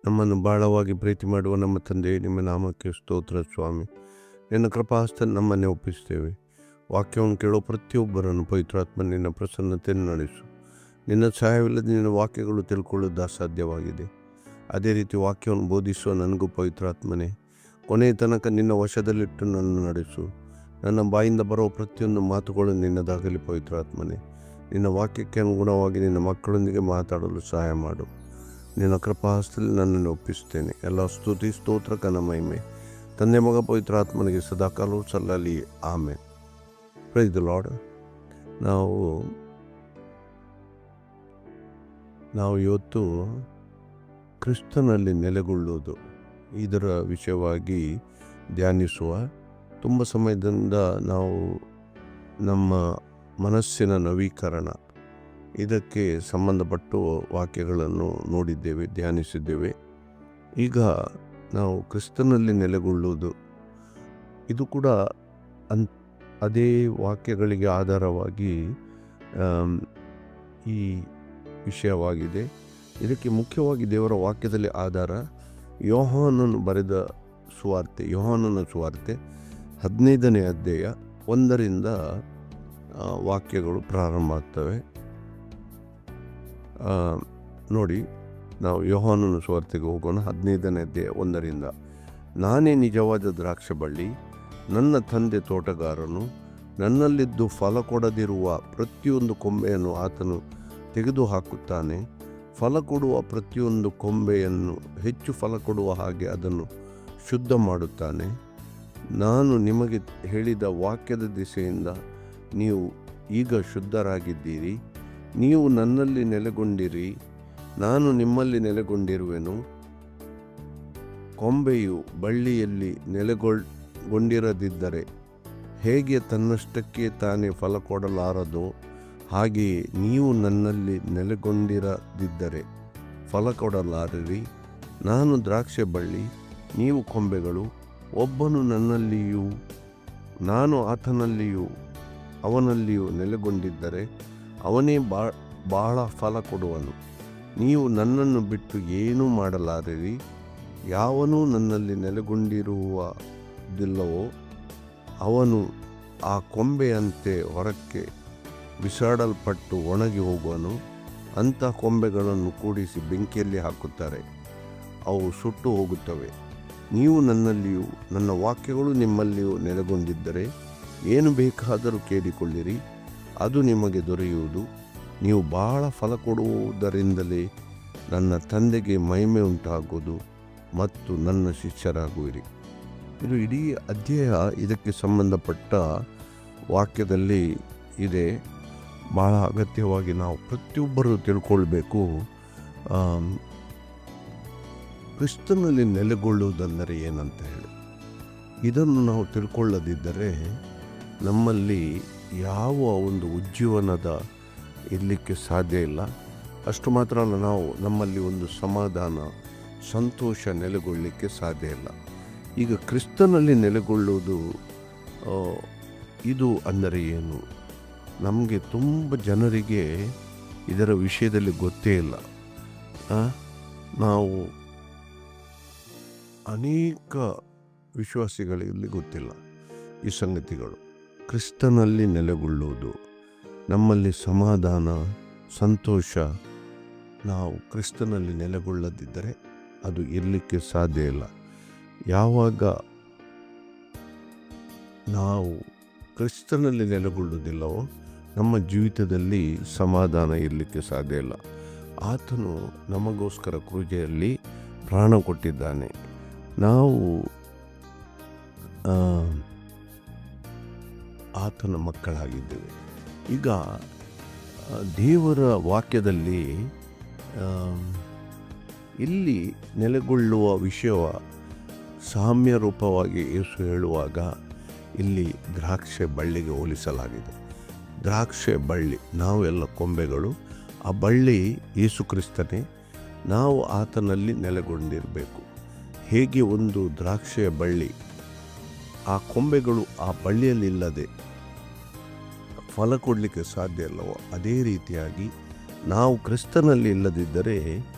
ನಮ್ಮನ್ನು ಬಹಳವಾಗಿ ಪ್ರೀತಿ ಮಾಡುವ ನಮ್ಮ ತಂದೆ, ನಿಮ್ಮ ನಾಮಕ್ಕೆ ಸ್ತೋತ್ರ ಸ್ವಾಮಿ. ನಿನ್ನ ಕೃಪಾಸ್ತ ನಮ್ಮನ್ನೇ ಒಪ್ಪಿಸ್ತೇವೆ. ವಾಕ್ಯವನ್ನು ಕೇಳೋ ಪ್ರತಿಯೊಬ್ಬರನ್ನು ಪವಿತ್ರಾತ್ಮ ನಿನ್ನ ಪ್ರಸನ್ನತೆಯನ್ನು ನಡೆಸು. ನಿನ್ನ ಸಹಾಯವಿಲ್ಲದೆ ನಿನ್ನ ವಾಕ್ಯಗಳು ತಿಳ್ಕೊಳ್ಳೋದು ಅಸಾಧ್ಯವಾಗಿದೆ. ಅದೇ ರೀತಿ ವಾಕ್ಯವನ್ನು ಬೋಧಿಸುವ ನನಗೂ ಪವಿತ್ರಾತ್ಮನೇ, ಕೊನೆಯ ತನಕ ನಿನ್ನ ವಶದಲ್ಲಿಟ್ಟು ನನ್ನ ನಡೆಸು. ನನ್ನ ಬಾಯಿಂದ ಬರೋ ಪ್ರತಿಯೊಂದು ಮಾತುಗಳು ನಿನ್ನದಾಗಲಿ ಪವಿತ್ರಾತ್ಮನೇ. ನಿನ್ನ ವಾಕ್ಯಕ್ಕೆ ಅನುಗುಣವಾಗಿ ನಿನ್ನ ಮಕ್ಕಳೊಂದಿಗೆ ಮಾತಾಡಲು ಸಹಾಯ ಮಾಡು. ನಿನ್ನ ಕೃಪಾಹಸ್ತದಲ್ಲಿ ನನ್ನನ್ನು ಒಪ್ಪಿಸ್ತೇನೆ. ಎಲ್ಲ ಸ್ತುತಿ ಸ್ತೋತ್ರ ಘನ ಮಹಿಮೆ ತಂದೆ ಮಗ ಪವಿತ್ರಾತ್ಮನಿಗೆ ಸದಾಕಾಲವೂ ಸಲ್ಲಲಿ. ಆಮೇಲೆ ಪ್ರೈಸ್ ದ ಲಾರ್ಡ್. ನಾವು ಇವತ್ತು ಕ್ರಿಸ್ತನಲ್ಲಿ ನೆಲೆಗೊಳ್ಳುವುದು ಇದರ ವಿಷಯವಾಗಿ ಧ್ಯಾನಿಸುವ. ತುಂಬ ಸಮಯದಿಂದ ನಾವು ನಮ್ಮ ಮನಸ್ಸಿನ ನವೀಕರಣ ಇದಕ್ಕೆ ಸಂಬಂಧಪಟ್ಟು ವಾಕ್ಯಗಳನ್ನು ನೋಡಿದ್ದೇವೆ, ಧ್ಯಾನಿಸಿದ್ದೇವೆ. ಈಗ ನಾವು ಕ್ರಿಸ್ತನಲ್ಲಿ ನೆಲೆಗೊಳ್ಳುವುದು ಇದು ಕೂಡ ಅದೇ ವಾಕ್ಯಗಳಿಗೆ ಆಧಾರವಾಗಿ ಈ ವಿಷಯವಾಗಿದೆ. ಇದಕ್ಕೆ ಮುಖ್ಯವಾಗಿ ದೇವರ ವಾಕ್ಯದಲ್ಲಿ ಆಧಾರ ಯೋಹಾನನು ಬರೆದ ಸುವಾರ್ತೆ, ಯೋಹಾನನ ಸುವಾರ್ತೆ 15ನೇ ಅಧ್ಯಾಯ 1ರಿಂದ ವಾಕ್ಯಗಳು ಪ್ರಾರಂಭ ಆಗ್ತವೆ. ನೋಡಿ, ನಾವು ಯೋಹಾನನ ಸುವಾರ್ತೆಗೆ ಹೋಗೋಣ. 15ನೇ ಅಧ್ಯಾಯ 1ರಿಂದ. ನಾನೇ ನಿಜವಾದ ದ್ರಾಕ್ಷ ಬಳ್ಳಿ, ನನ್ನ ತಂದೆ ತೋಟಗಾರನು. ನನ್ನಲ್ಲಿದ್ದು ಫಲ ಕೊಡದಿರುವ ಪ್ರತಿಯೊಂದು ಕೊಂಬೆಯನ್ನು ಆತನು ತೆಗೆದು ಹಾಕುತ್ತಾನೆ. ಫಲ ಕೊಡುವ ಪ್ರತಿಯೊಂದು ಕೊಂಬೆಯನ್ನು ಹೆಚ್ಚು ಫಲ ಕೊಡುವ ಹಾಗೆ ಅದನ್ನು ಶುದ್ಧ ಮಾಡುತ್ತಾನೆ. ನಾನು ನಿಮಗೆ ಹೇಳಿದ ವಾಕ್ಯದ ದಿಸೆಯಿಂದ ನೀವು ಈಗ ಶುದ್ಧರಾಗಿದ್ದೀರಿ. ನೀವು ನನ್ನಲ್ಲಿ ನೆಲೆಗೊಂಡಿರಿ, ನಾನು ನಿಮ್ಮಲ್ಲಿ ನೆಲೆಗೊಂಡಿರುವೆನು. ಕೊಂಬೆಯು ಬಳ್ಳಿಯಲ್ಲಿ ನೆಲೆಗೊಂಡಿರದಿದ್ದರೆ ಹೇಗೆ ತನ್ನಷ್ಟಕ್ಕೆ ತಾನೇ ಫಲ ಕೊಡಲಾರದೋ, ಹಾಗೆಯೇ ನೀವು ನನ್ನಲ್ಲಿ ನೆಲೆಗೊಂಡಿರದಿದ್ದರೆ ಫಲ ಕೊಡಲಾರಿರಿ. ನಾನು ದ್ರಾಕ್ಷೆ ಬಳ್ಳಿ, ನೀವು ಕೊಂಬೆಗಳು. ಒಬ್ಬನು ನನ್ನಲ್ಲಿಯೂ ನಾನು ಆತನಲ್ಲಿಯೂ ಅವನಲ್ಲಿಯೂ ನೆಲೆಗೊಂಡಿದ್ದರೆ ಅವನೇ ಬಹಳ ಫಲ ಕೊಡುವನು. ನೀವು ನನ್ನನ್ನು ಬಿಟ್ಟು ಏನೂ ಮಾಡಲಾರಿರಿ. ಯಾವನೂ ನನ್ನಲ್ಲಿ ನೆಲೆಗೊಂಡಿರುವುದಿಲ್ಲವೋ ಅವನು ಆ ಕೊಂಬೆಯಂತೆ ಹೊರಕ್ಕೆ ಬಿಸಾಡಲ್ಪಟ್ಟು ಒಣಗಿ ಹೋಗುವನು. ಅಂಥ ಕೊಂಬೆಗಳನ್ನು ಕೂಡಿಸಿ ಬೆಂಕಿಯಲ್ಲಿ ಹಾಕುತ್ತಾರೆ, ಅವು ಸುಟ್ಟು ಹೋಗುತ್ತವೆ. ನೀವು ನನ್ನಲ್ಲಿಯೂ ನನ್ನ ವಾಕ್ಯಗಳು ನಿಮ್ಮಲ್ಲಿಯೂ ನೆಲೆಗೊಂಡಿದ್ದರೆ ಏನು ಬೇಕಾದರೂ ಕೇಳಿಕೊಳ್ಳಿರಿ, ಅದು ನಿಮಗೆ ದೊರೆಯುವುದು. ನೀವು ಬಹಳ ಫಲ ಕೊಡುವುದರಿಂದಲೇ ನನ್ನ ತಂದೆಗೆ ಮಹಿಮೆ ಉಂಟಾಗುವುದು ಮತ್ತು ನನ್ನ ಶಿಷ್ಯರಾಗುವಿರಿ. ಇದು ಇಡೀ ಅಧ್ಯಾಯ ಇದಕ್ಕೆ ಸಂಬಂಧಪಟ್ಟ ವಾಕ್ಯದಲ್ಲಿ ಇದೆ. ಬಹಳ ಅಗತ್ಯವಾಗಿ ನಾವು ಪ್ರತಿಯೊಬ್ಬರೂ ತಿಳ್ಕೊಳ್ಬೇಕು. ಕ್ರಿಸ್ತನಲ್ಲಿ ನೆಲೆಗೊಳ್ಳುವುದೆಂದರೆ ಏನಂತ ಹೇಳಿ. ಇದನ್ನು ನಾವು ತಿಳ್ಕೊಳ್ಳದಿದ್ದರೆ ನಮ್ಮಲ್ಲಿ ಯಾವ ಒಂದು ಉಜ್ಜೀವನದ ಇರಲಿಕ್ಕೆ ಸಾಧ್ಯ ಇಲ್ಲ. ಅಷ್ಟು ಮಾತ್ರ ಅಲ್ಲ, ನಮ್ಮಲ್ಲಿ ಒಂದು ಸಮಾಧಾನ, ಸಂತೋಷ ನೆಲೆಗೊಳ್ಳಲಿಕ್ಕೆ ಸಾಧ್ಯ ಇಲ್ಲ. ಈಗ ಕ್ರಿಸ್ತನಲ್ಲಿ ನೆಲೆಗೊಳ್ಳುವುದು ಇದು ಅಂದರೆ ಏನು? ನಮಗೆ ತುಂಬ ಜನರಿಗೆ ಇದರ ವಿಷಯದಲ್ಲಿ ಗೊತ್ತೇ ಇಲ್ಲ. ನಾವು ಅನೇಕ ವಿಶ್ವಾಸಿಗಳಲ್ಲಿ ಗೊತ್ತಿಲ್ಲ ಈ ಸಂಗತಿಗಳು. ಕ್ರಿಸ್ತನಲ್ಲಿ ನೆಲೆಗೊಳ್ಳುವುದು, ನಮ್ಮಲ್ಲಿ ಸಮಾಧಾನ, ಸಂತೋಷ, ನಾವು ಕ್ರಿಸ್ತನಲ್ಲಿ ನೆಲೆಗೊಳ್ಳದಿದ್ದರೆ ಅದು ಇರಲಿಕ್ಕೆ ಸಾಧ್ಯ ಇಲ್ಲ. ಯಾವಾಗ ನಾವು ಕ್ರಿಸ್ತನಲ್ಲಿ ನೆಲೆಗೊಳ್ಳುವುದಿಲ್ಲವೋ ನಮ್ಮ ಜೀವಿತದಲ್ಲಿ ಸಮಾಧಾನ ಇರಲಿಕ್ಕೆ ಸಾಧ್ಯ ಇಲ್ಲ. ಆತನು ನಮಗೋಸ್ಕರ ಕ್ರೂಜೆಯಲ್ಲಿ ಪ್ರಾಣ ಕೊಟ್ಟಿದ್ದಾನೆ. ನಾವು ಆತನ ಮಕ್ಕಳಾಗಿದ್ದೇವೆ. ಈಗ ದೇವರ ವಾಕ್ಯದಲ್ಲಿ ಇಲ್ಲಿ ನೆಲೆಗೊಳ್ಳುವ ವಿಷಯ ಸಾಮ್ಯ ರೂಪವಾಗಿ ಯೇಸು ಹೇಳುವಾಗ ಇಲ್ಲಿ ದ್ರಾಕ್ಷೆ ಬಳ್ಳಿಗೆ ಹೋಲಿಸಲಾಗಿದೆ. ದ್ರಾಕ್ಷೆ ಬಳ್ಳಿ, ನಾವೆಲ್ಲ ಕೊಂಬೆಗಳು. ಆ ಬಳ್ಳಿ ಯೇಸು ಕ್ರಿಸ್ತನೇ. ನಾವು ಆತನಲ್ಲಿ ನೆಲೆಗೊಂಡಿರಬೇಕು. ಹೇಗೆ ಒಂದು ದ್ರಾಕ್ಷೆಯ ಬಳ್ಳಿ, ಆ ಕೊಂಬೆಗಳು ಆ ಬಳ್ಳಿಯಲ್ಲಿಲ್ಲದೆ ಫಲ ಕೊಡಲಿಕ್ಕೆ ಸಾಧ್ಯ ಇಲ್ಲವೋ, ಅದೇ ರೀತಿಯಾಗಿ ನಾವು ಕ್ರಿಸ್ತನಲ್ಲಿ ಇಲ್ಲದಿದ್ದರೆ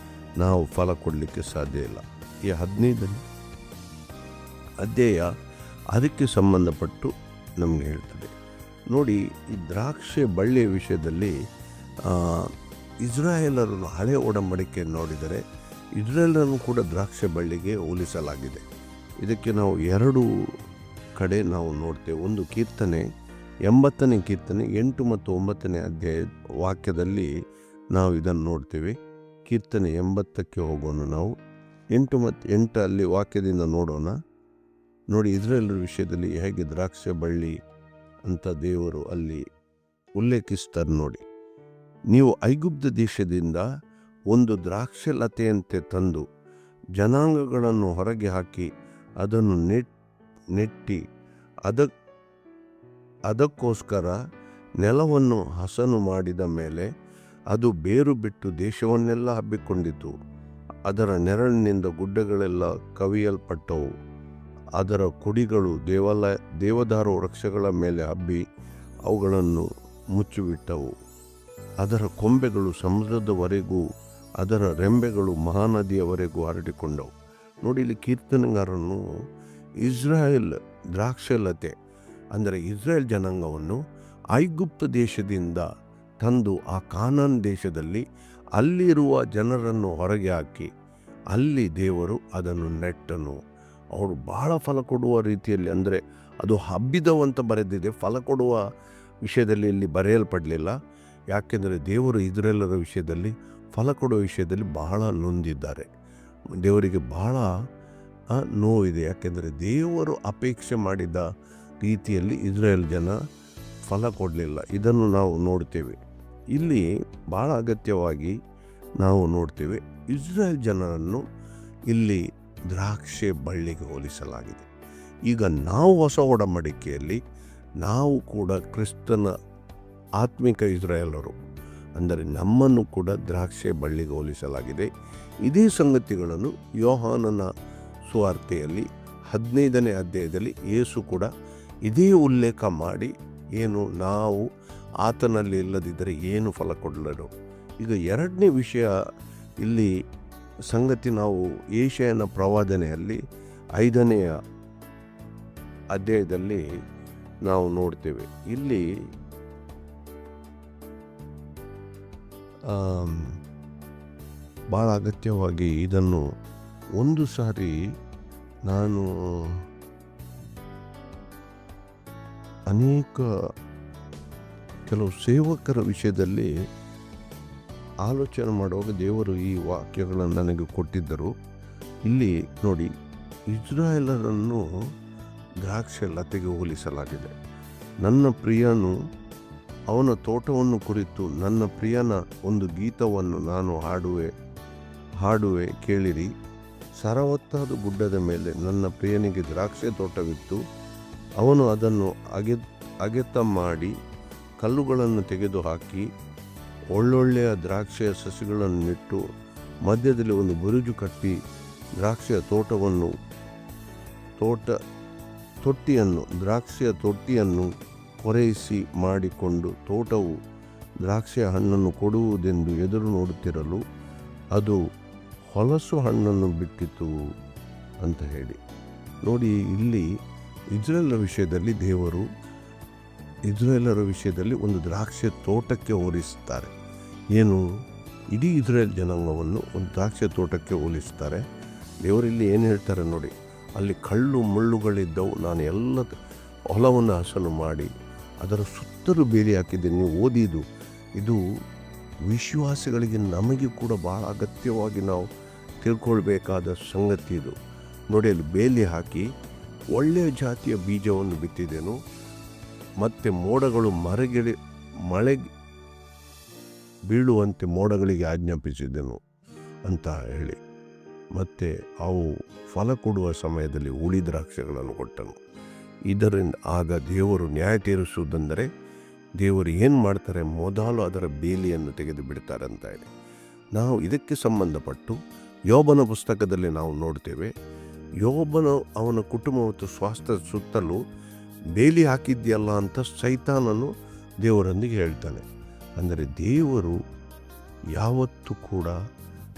ನಾವು ಫಲ ಕೊಡಲಿಕ್ಕೆ ಸಾಧ್ಯ ಇಲ್ಲ. ಈ 15ನೇ ಅಧ್ಯಾಯ ಅದಕ್ಕೆ ಸಂಬಂಧಪಟ್ಟು ನಮಗೆ ಹೇಳ್ತದೆ. ನೋಡಿ, ಈ ದ್ರಾಕ್ಷೆ ಬಳ್ಳಿಯ ವಿಷಯದಲ್ಲಿ ಇಸ್ರಾಯೇಲರನ್ನು ಹಳೆ ಒಡಂಬಡಿಕೆ ನೋಡಿದರೆ ಇಸ್ರಾಯೇಲರನ್ನು ಕೂಡ ದ್ರಾಕ್ಷೆ ಬಳ್ಳಿಗೆ ಹೋಲಿಸಲಾಗಿದೆ. ಇದಕ್ಕೆ ನಾವು 2 ಕಡೆ ನಾವು ನೋಡ್ತೇವೆ. ಒಂದು ಕೀರ್ತನೆ 80ನೇ ಕೀರ್ತನೆ 8 ಮತ್ತು 9ನೇ ಅಧ್ಯಾಯ ವಾಕ್ಯದಲ್ಲಿ ನಾವು ಇದನ್ನು ನೋಡ್ತೇವೆ. ಕೀರ್ತನೆ 80ಕ್ಕೆ ಹೋಗೋಣ. ನಾವು 8 ಮತ್ತು 8 ಅಲ್ಲಿ ವಾಕ್ಯದಿಂದ ನೋಡೋಣ. ನೋಡಿ, ಇಸ್ರಾಯೇಲರ ವಿಷಯದಲ್ಲಿ ಹೇಗೆ ದ್ರಾಕ್ಷೆ ಬಳ್ಳಿ ಅಂತ ದೇವರು ಅಲ್ಲಿ ಉಲ್ಲೇಖಿಸ್ತಾರೆ. ನೋಡಿ, ನೀವು ಐಗುಪ್ತ ದೇಶದಿಂದ ಒಂದು ದ್ರಾಕ್ಷೆ ಲತೆಯಂತೆ ತಂದು ಜನಾಂಗಗಳನ್ನು ಹೊರಗೆ ಹಾಕಿ ಅದನ್ನು ನೆಟ್ಟಿ ಅದಕ್ಕೋಸ್ಕರ ನೆಲವನ್ನು ಹಸನು ಮಾಡಿದ ಮೇಲೆ ಅದು ಬೇರು ಬಿಟ್ಟು ದೇಶವನ್ನೆಲ್ಲ ಹಬ್ಬಿಕೊಂಡಿತು. ಅದರ ನೆರಳಿನಿಂದ ಗುಡ್ಡಗಳೆಲ್ಲ ಕವಿಯಲ್ಪಟ್ಟವು. ಅದರ ಕುಡಿಗಳು ದೇವದಾರು ವೃಕ್ಷಗಳ ಮೇಲೆ ಹಬ್ಬಿ ಅವುಗಳನ್ನು ಮುಚ್ಚಿಬಿಟ್ಟವು. ಅದರ ಕೊಂಬೆಗಳು ಸಮುದ್ರದವರೆಗೂ ಅದರ ರೆಂಬೆಗಳು ಮಹಾನದಿಯವರೆಗೂ ಹರಡಿಕೊಂಡವು. ನೋಡಿ, ಇಲ್ಲಿ ಕೀರ್ತನೆಗಾರನು ಇಸ್ರಾಯೇಲ್ ದ್ರಾಕ್ಷಲತೆ ಅಂದರೆ ಇಸ್ರಾಯೇಲ್ ಜನಾಂಗವನ್ನು ಐಗುಪ್ತ ದೇಶದಿಂದ ತಂದು ಆ ಕಾನಾನ್ ದೇಶದಲ್ಲಿ ಅಲ್ಲಿರುವ ಜನರನ್ನು ಹೊರಗೆ ಹಾಕಿ ಅಲ್ಲಿ ದೇವರು ಅದನ್ನು ನೆಟ್ಟನು. ಅವರು ಬಹಳ ಫಲ ಕೊಡುವ ರೀತಿಯಲ್ಲಿ, ಅಂದರೆ ಅದು ಹಬ್ಬಿದವಂತ ಬರೆದಿದೆ, ಫಲ ಕೊಡುವ ವಿಷಯದಲ್ಲಿ ಇಲ್ಲಿ ಬರೆಯಲ್ಪಡಲಿಲ್ಲ. ಯಾಕೆಂದರೆ ದೇವರು ಇಸ್ರಾಯೇಲರ ವಿಷಯದಲ್ಲಿ ಫಲ ಕೊಡುವ ವಿಷಯದಲ್ಲಿ ಬಹಳ ನೊಂದಿದ್ದಾರೆ. ದೇವರಿಗೆ ಬಹಳ ನೋವಿದೆ. ಯಾಕೆಂದರೆ ದೇವರು ಅಪೇಕ್ಷೆ ಮಾಡಿದ ರೀತಿಯಲ್ಲಿ ಇಸ್ರಾಯೇಲ್ ಜನ ಫಲ ಕೊಡಲಿಲ್ಲ. ಇದನ್ನು ನಾವು ನೋಡ್ತೇವೆ. ಇಲ್ಲಿ ಬಹಳ ಅಗತ್ಯವಾಗಿ ನಾವು ನೋಡ್ತೇವೆ, ಇಸ್ರಾಯೇಲ್ ಜನರನ್ನು ಇಲ್ಲಿ ದ್ರಾಕ್ಷೆ ಬಳ್ಳಿಗೆ ಹೋಲಿಸಲಾಗಿದೆ. ಈಗ ನಾವು ಹೊಸ ಒಡಂಬಡಿಕೆಯಲ್ಲಿ ನಾವು ಕೂಡ ಕ್ರಿಸ್ತನ ಆತ್ಮಿಕ ಇಸ್ರಾಯೇಲರು, ಅಂದರೆ ನಮ್ಮನ್ನು ಕೂಡ ದ್ರಾಕ್ಷೆ ಬಳ್ಳಿಗೆ ಹೋಲಿಸಲಾಗಿದೆ. ಇದೇ ಸಂಗತಿಗಳನ್ನು ಯೋಹಾನನ ಸುವಾರ್ತೆಯಲ್ಲಿ 15ನೇ ಅಧ್ಯಾಯದಲ್ಲಿ ಯೇಸು ಕೂಡ ಇದೇ ಉಲ್ಲೇಖ ಮಾಡಿ, ಏನು ನಾವು ಆತನಲ್ಲಿ ಇಲ್ಲದಿದ್ದರೆ ಏನು ಫಲ ಕೊಡಲರು. ಈಗ 2ನೇ ವಿಷಯ ಇಲ್ಲಿ ಸಂಗತಿ ನಾವು ಯೆಶಾಯನ ಪ್ರವಾದನೆಯಲ್ಲಿ 5ನೇ ಅಧ್ಯಾಯದಲ್ಲಿ ನಾವು ನೋಡ್ತೇವೆ. ಇಲ್ಲಿ ಭಾಳ ಅಗತ್ಯವಾಗಿ ಇದನ್ನು ಒಂದು ಸಾರಿ ನಾನು ಅನೇಕ ಕೆಲವು ಸೇವಕರ ವಿಷಯದಲ್ಲಿ ಆಲೋಚನೆ ಮಾಡುವಾಗ ದೇವರು ಈ ವಾಕ್ಯಗಳನ್ನು ನನಗೆ ಕೊಟ್ಟಿದ್ದರು. ಇಲ್ಲಿ ನೋಡಿ, ಇಸ್ರಾಯೇಲರನ್ನು ದ್ರಾಕ್ಷೆ ಲತೆಗೆ ಹೋಲಿಸಲಾಗಿದೆ. ನನ್ನ ಪ್ರಿಯನು ಅವನ ತೋಟವನ್ನು ಕುರಿತು ನನ್ನ ಪ್ರಿಯನ ಒಂದು ಗೀತವನ್ನು ನಾನು ಹಾಡುವೆ ಕೇಳಿರಿ. ಸರವತ್ತಾದ ಗುಡ್ಡದ ಮೇಲೆ ನನ್ನ ಪ್ರಿಯನಿಗೆ ದ್ರಾಕ್ಷೆ ತೋಟವಿತ್ತು. ಅವನು ಅದನ್ನು ಅಗೆತ ಮಾಡಿ ಕಲ್ಲುಗಳನ್ನು ತೆಗೆದುಹಾಕಿ ಒಳ್ಳೊಳ್ಳೆಯ ದ್ರಾಕ್ಷೆಯ ಸಸಿಗಳನ್ನು ನೆಟ್ಟು ಮಧ್ಯದಲ್ಲಿ ಒಂದು ಬುರುಜು ಕಟ್ಟಿ ದ್ರಾಕ್ಷೆಯ ದ್ರಾಕ್ಷೆಯ ತೊಟ್ಟಿಯನ್ನು ಕೊರೆಯಿಸಿ ಮಾಡಿಕೊಂಡು ತೋಟವು ದ್ರಾಕ್ಷೆಯ ಹಣ್ಣನ್ನು ಕೊಡುವುದೆಂದು ಎದುರು ನೋಡುತ್ತಿರಲು ಅದು ಹೊಲಸು ಹಣ್ಣನ್ನು ಬಿಟ್ಟಿತು ಅಂತ ಹೇಳಿ. ನೋಡಿ, ಇಲ್ಲಿ ಇಸ್ರಾಯೇಲರ ವಿಷಯದಲ್ಲಿ ಒಂದು ದ್ರಾಕ್ಷೆ ತೋಟಕ್ಕೆ ಹೋಲಿಸುತ್ತಾರೆ. ಏನು, ಇಡೀ ಇಸ್ರಾಯೇಲ್ ಜನಾಂಗವನ್ನು ಒಂದು ದ್ರಾಕ್ಷೆ ತೋಟಕ್ಕೆ ಹೋಲಿಸ್ತಾರೆ. ದೇವರಲ್ಲಿ ಏನು ಹೇಳ್ತಾರೆ ನೋಡಿ, ಅಲ್ಲಿ ಕಳ್ಳು ಮುಳ್ಳುಗಳಿದ್ದವು, ನಾನು ಎಲ್ಲ ಹೊಲವನ್ನು ಹಸನು ಮಾಡಿ ಅದರ ಸುತ್ತಲೂ ಬೇಲಿ ಹಾಕಿದ್ದೇನೆ. ನೀವು ಓದಿದ್ದು ಇದು ವಿಶ್ವಾಸಿಗಳಿಗೆ, ನಮಗೆ ಕೂಡ ಭಾಳ ಅಗತ್ಯವಾಗಿ ನಾವು ತಿಳ್ಕೊಳ್ಬೇಕಾದ ಸಂಗತಿ ಇದು. ನೋಡಿ, ಅಲ್ಲಿ ಬೇಲಿ ಹಾಕಿ ಒಳ್ಳೆಯ ಜಾತಿಯ ಬೀಜವನ್ನು ಬಿತ್ತಿದೆನು, ಮತ್ತು ಮೋಡಗಳು ಮಳೆ ಬೀಳುವಂತೆ ಮೋಡಗಳಿಗೆ ಆಜ್ಞಾಪಿಸಿದೆನು ಅಂತ ಹೇಳಿ, ಮತ್ತು ಅವು ಫಲ ಕೊಡುವ ಸಮಯದಲ್ಲಿ ಹುಳಿ ದ್ರಾಕ್ಷೆಗಳನ್ನು ಕೊಟ್ಟನು. ಇದರಿಂದ ಆಗ ದೇವರು ನ್ಯಾಯ ತೀರಿಸುವುದೆಂದರೆ ದೇವರು ಏನು ಮಾಡ್ತಾರೆ, ಮೊದಲು ಅದರ ಬೇಲಿಯನ್ನು ತೆಗೆದು ಬಿಡ್ತಾರೆ ಅಂತ ಹೇಳಿ ನಾವು ಇದಕ್ಕೆ ಸಂಬಂಧಪಟ್ಟು ಯೋಬನ ಪುಸ್ತಕದಲ್ಲಿ ನಾವು ನೋಡ್ತೇವೆ. ಯೋಬನು ಅವನ ಕುಟುಂಬ ಮತ್ತು ಸ್ವಾಸ್ಥ್ಯ ಸುತ್ತಲೂ ಬೇಲಿ ಹಾಕಿದ್ಯಲ್ಲ ಅಂತ ಸೈತಾನನು ದೇವರೊಂದಿಗೆ ಹೇಳ್ತಾನೆ. ಅಂದರೆ ದೇವರು ಯಾವತ್ತೂ ಕೂಡ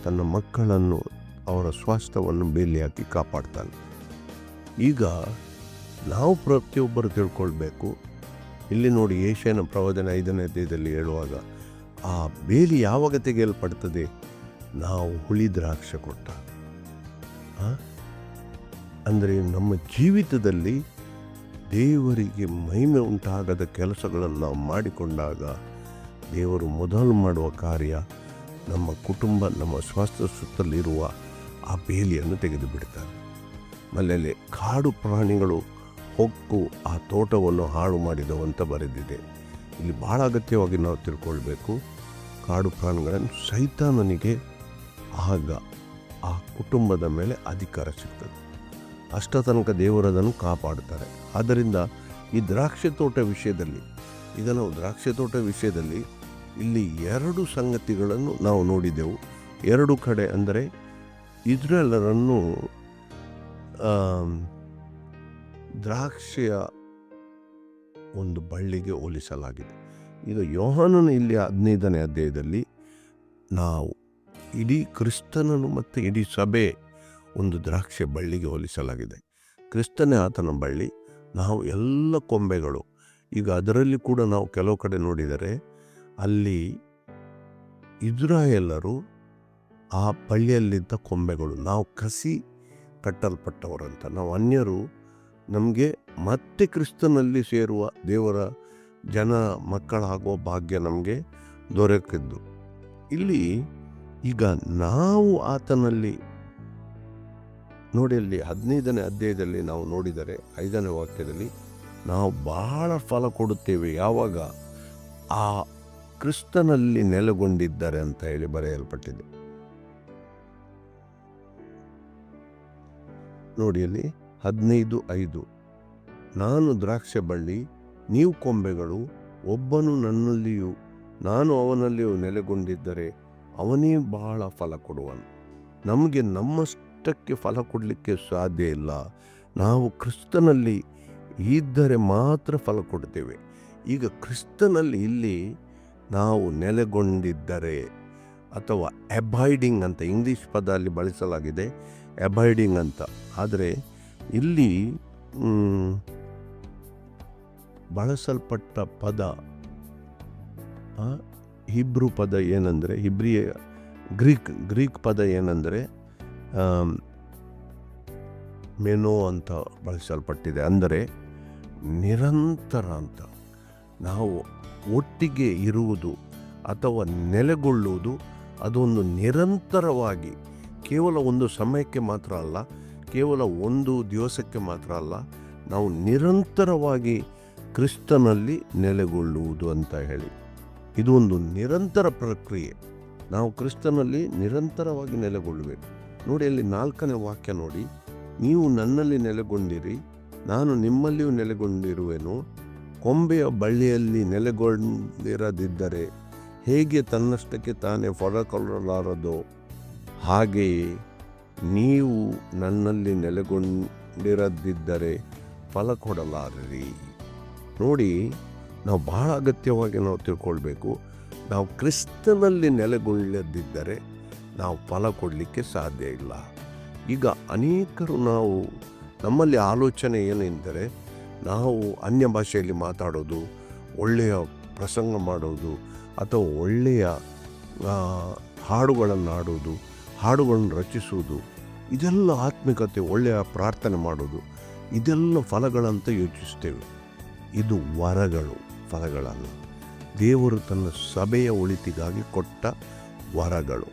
ತನ್ನ ಮಕ್ಕಳನ್ನು ಅವರ ಸ್ವಾಸ್ಥ್ಯವನ್ನು ಬೇಲಿ ಹಾಕಿ ಕಾಪಾಡ್ತಾನೆ. ಈಗ ನಾವು ಪ್ರತಿಯೊಬ್ಬರು ತಿಳ್ಕೊಳ್ಬೇಕು. ಇಲ್ಲಿ ನೋಡಿ, ಯೆಶಾಯನ ಪ್ರವಾದನೆ 5ನೇ ಅಧ್ಯಾಯದಲ್ಲಿ ಹೇಳುವಾಗ ಆ ಬೇಲಿ ಯಾವಾಗ ತೆಗೆಯಲ್ಪಡ್ತದೆ? ನಾವು ಹುಳಿ ದ್ರಾಕ್ಷ ಕೊಟ್ಟ. ಅಂದರೆ ನಮ್ಮ ಜೀವಿತದಲ್ಲಿ ದೇವರಿಗೆ ಮಹಿಮೆ ಉಂಟಾಗದ ಕೆಲಸಗಳನ್ನು ನಾವು ಮಾಡಿಕೊಂಡಾಗ ದೇವರು ಮೊದಲು ಮಾಡುವ ಕಾರ್ಯ ನಮ್ಮ ಕುಟುಂಬ, ನಮ್ಮ ಸ್ವಾಸ್ಥ್ಯ ಸುತ್ತಲಿರುವ ಆ ಬೇಲಿಯನ್ನು ತೆಗೆದು ಬಿಡ್ತಾರೆ. ಆಮೇಲೆ ಕಾಡು ಪ್ರಾಣಿಗಳು ಹೊಕ್ಕು ಆ ತೋಟವನ್ನು ಹಾಳು ಮಾಡಿದವಂತ ಬರೆದಿದೆ. ಇಲ್ಲಿ ಭಾಳ ಅಗತ್ಯವಾಗಿ ನಾವು ತಿಳ್ಕೊಳ್ಬೇಕು. ಕಾಡು ಪ್ರಾಣಿಗಳನ್ನು ಸೈತಾನನಿಗೆ ಆಗ ಆ ಕುಟುಂಬದ ಮೇಲೆ ಅಧಿಕಾರ ಸಿಗ್ತದೆ. ಅಷ್ಟ ತನಕ ದೇವರದನ್ನು ಕಾಪಾಡುತ್ತಾರೆ. ಆದ್ದರಿಂದ ಈ ದ್ರಾಕ್ಷಿ ತೋಟ ವಿಷಯದಲ್ಲಿ, ಈಗ ನಾವು ದ್ರಾಕ್ಷಿ ತೋಟ ವಿಷಯದಲ್ಲಿ ಇಲ್ಲಿ 2 ಸಂಗತಿಗಳನ್ನು ನಾವು ನೋಡಿದೆವು. 2 ಕಡೆ, ಅಂದರೆ ಇಸ್ರಾಯೇಲರನ್ನು ದ್ರಾಕ್ಷಿಯ ಒಂದು ಬಳ್ಳಿಗೆ ಹೋಲಿಸಲಾಗಿದೆ. ಈಗ ಯೋಹಾನನ ಇಲ್ಲಿ 15ನೇ ಅಧ್ಯಾಯದಲ್ಲಿ ನಾವು ಇಡೀ ಕ್ರಿಸ್ತನನ್ನು ಮತ್ತು ಇಡೀ ಸಭೆ ಒಂದು ದ್ರಾಕ್ಷಿ ಬಳ್ಳಿಗೆ ಹೋಲಿಸಲಾಗಿದೆ. ಕ್ರಿಸ್ತನೇ ಆತನ ಬಳ್ಳಿ, ನಾವು ಎಲ್ಲ ಕೊಂಬೆಗಳು. ಈಗ ಅದರಲ್ಲಿ ಕೂಡ ನಾವು ಕೆಲವು ಕಡೆ ನೋಡಿದರೆ ಅಲ್ಲಿ ಇಸ್ರಾಯೇಲರು ಆ ಬಳ್ಳಿಯಲ್ಲಿದ್ದ ಕೊಂಬೆಗಳು, ನಾವು ಕಸಿ ಕಟ್ಟಲ್ಪಟ್ಟವರಂತ. ನಾವು ಅನ್ಯರು, ನಮಗೆ ಮತ್ತೆ ಕ್ರಿಸ್ತನಲ್ಲಿ ಸೇರುವ ದೇವರ ಜನ ಮಕ್ಕಳಾಗುವ ಭಾಗ್ಯ ನಮಗೆ ದೊರಕಿದ್ದು. ಇಲ್ಲಿ ಈಗ ನಾವು ಆತನಲ್ಲಿ ನೋಡಿ, ಅಲ್ಲಿ 15ನೇ ಅಧ್ಯಾಯದಲ್ಲಿ ನಾವು ನೋಡಿದರೆ 5ನೇ ವಾಕ್ಯದಲ್ಲಿ ನಾವು ಬಹಳ ಫಲ ಕೊಡುತ್ತೇವೆ ಯಾವಾಗ ಆ ಕ್ರಿಸ್ತನಲ್ಲಿ ನೆಲೆಗೊಂಡಿದ್ದಾರೆ ಅಂತ ಹೇಳಿ ಬರೆಯಲ್ಪಟ್ಟಿದೆ. ನೋಡಿ ಅಲ್ಲಿ 15:5, ನಾನು ದ್ರಾಕ್ಷೆ ಬಳ್ಳಿ, ನೀವು ಕೊಂಬೆಗಳು, ಒಬ್ಬನು ನನ್ನಲ್ಲಿಯೂ ನಾನು ಅವನಲ್ಲಿಯೂ ನೆಲೆಗೊಂಡಿದ್ದರೆ ಅವನೇ ಬಹಳ ಫಲ ಕೊಡುವನು. ನಮಗೆ ನಮ್ಮಷ್ಟಕ್ಕೆ ಫಲ ಕೊಡಲಿಕ್ಕೆ ಸಾಧ್ಯ ಇಲ್ಲ. ನಾವು ಕ್ರಿಸ್ತನಲ್ಲಿ ಇದ್ದರೆ ಮಾತ್ರ ಫಲ ಕೊಡ್ತೇವೆ. ಈಗ ಕ್ರಿಸ್ತನಲ್ಲಿ ಇಲ್ಲಿ ನಾವು ನೆಲೆಗೊಂಡಿದ್ದರೆ, ಅಥವಾ ಅಬೈಡಿಂಗ್ ಅಂತ ಇಂಗ್ಲೀಷ್ ಪದ ಅಲ್ಲಿ ಬಳಸಲಾಗಿದೆ, ಅಬೈಡಿಂಗ್ ಅಂತ. ಆದರೆ ಇಲ್ಲಿ ಬಳಸಲ್ಪಟ್ಟ ಪದ ಹಿಬ್ರು ಪದ ಏನಂದರೆ, ಗ್ರೀಕ್ ಪದ ಏನಂದರೆ ಮೆನೋ ಅಂತ ಬಳಸಲ್ಪಟ್ಟಿದೆ. ಅಂದರೆ ನಿರಂತರ ಅಂತ. ನಾವು ಒಟ್ಟಿಗೆ ಇರುವುದು ಅಥವಾ ನೆಲೆಗೊಳ್ಳುವುದು, ಅದೊಂದು ನಿರಂತರವಾಗಿ, ಕೇವಲ ಒಂದು ಸಮಯಕ್ಕೆ ಮಾತ್ರ ಅಲ್ಲ, ಕೇವಲ ಒಂದು ದಿವಸಕ್ಕೆ ಮಾತ್ರ ಅಲ್ಲ, ನಾವು ನಿರಂತರವಾಗಿ ಕ್ರಿಸ್ತನಲ್ಲಿ ನೆಲೆಗೊಳ್ಳುವುದು ಅಂತ ಹೇಳಿ. ಇದು ಒಂದು ನಿರಂತರ ಪ್ರಕ್ರಿಯೆ. ನಾವು ಕ್ರಿಸ್ತನಲ್ಲಿ ನಿರಂತರವಾಗಿ ನೆಲೆಗೊಳ್ಳಬೇಕು. ನೋಡಿ ಅಲ್ಲಿ 4ನೇ ವಾಕ್ಯ ನೋಡಿ, ನೀವು ನನ್ನಲ್ಲಿ ನೆಲೆಗೊಂಡಿರಿ, ನಾನು ನಿಮ್ಮಲ್ಲಿಯೂ ನೆಲೆಗೊಂಡಿರುವೆನು. ಕೊಂಬೆಯ ಬಳ್ಳಿಯಲ್ಲಿ ನೆಲೆಗೊಂಡಿರದಿದ್ದರೆ ಹೇಗೆ ತನ್ನಷ್ಟಕ್ಕೆ ತಾನೇ ಫಲ ಕೊಡಲಾರದೋ, ಹಾಗೆಯೇ ನೀವು ನನ್ನಲ್ಲಿ ನೆಲೆಗೊಂಡಿರದಿದ್ದರೆ ಫಲ ಕೊಡಲಾರಿರಿ. ನೋಡಿ, ನಾವು ಬಹಳ ಅಗತ್ಯವಾಗಿ ನಾವು ತಿಳ್ಕೊಳ್ಬೇಕು. ನಾವು ಕ್ರಿಸ್ತನಲ್ಲಿ ನೆಲೆಗೊಳ್ಳದಿದ್ದರೆ ನಾವು ಫಲ ಕೊಡಲಿಕ್ಕೆ ಸಾಧ್ಯ ಇಲ್ಲ. ಈಗ ಅನೇಕರು ನಮ್ಮಲ್ಲಿ ಆಲೋಚನೆ ಏನೆಂದರೆ, ನಾವು ಅನ್ಯ ಭಾಷೆಯಲ್ಲಿ ಮಾತಾಡೋದು, ಒಳ್ಳೆಯ ಪ್ರಸಂಗ ಮಾಡೋದು, ಅಥವಾ ಒಳ್ಳೆಯ ಹಾಡುಗಳನ್ನು ಹಾಡೋದು, ಹಾಡುಗಳನ್ನು ರಚಿಸುವುದು, ಇದೆಲ್ಲ ಆತ್ಮಿಕತೆ, ಒಳ್ಳೆಯ ಪ್ರಾರ್ಥನೆ ಮಾಡೋದು, ಇದೆಲ್ಲ ಫಲಗಳಂತ ಯೋಚಿಸ್ತೇವೆ. ಇದು ವರಗಳು, ಫಲಗಳಲ್ಲ. ದೇವರು ತನ್ನ ಸಭೆಯ ಒಳಿತಿಗಾಗಿ ಕೊಟ್ಟ ವರಗಳು.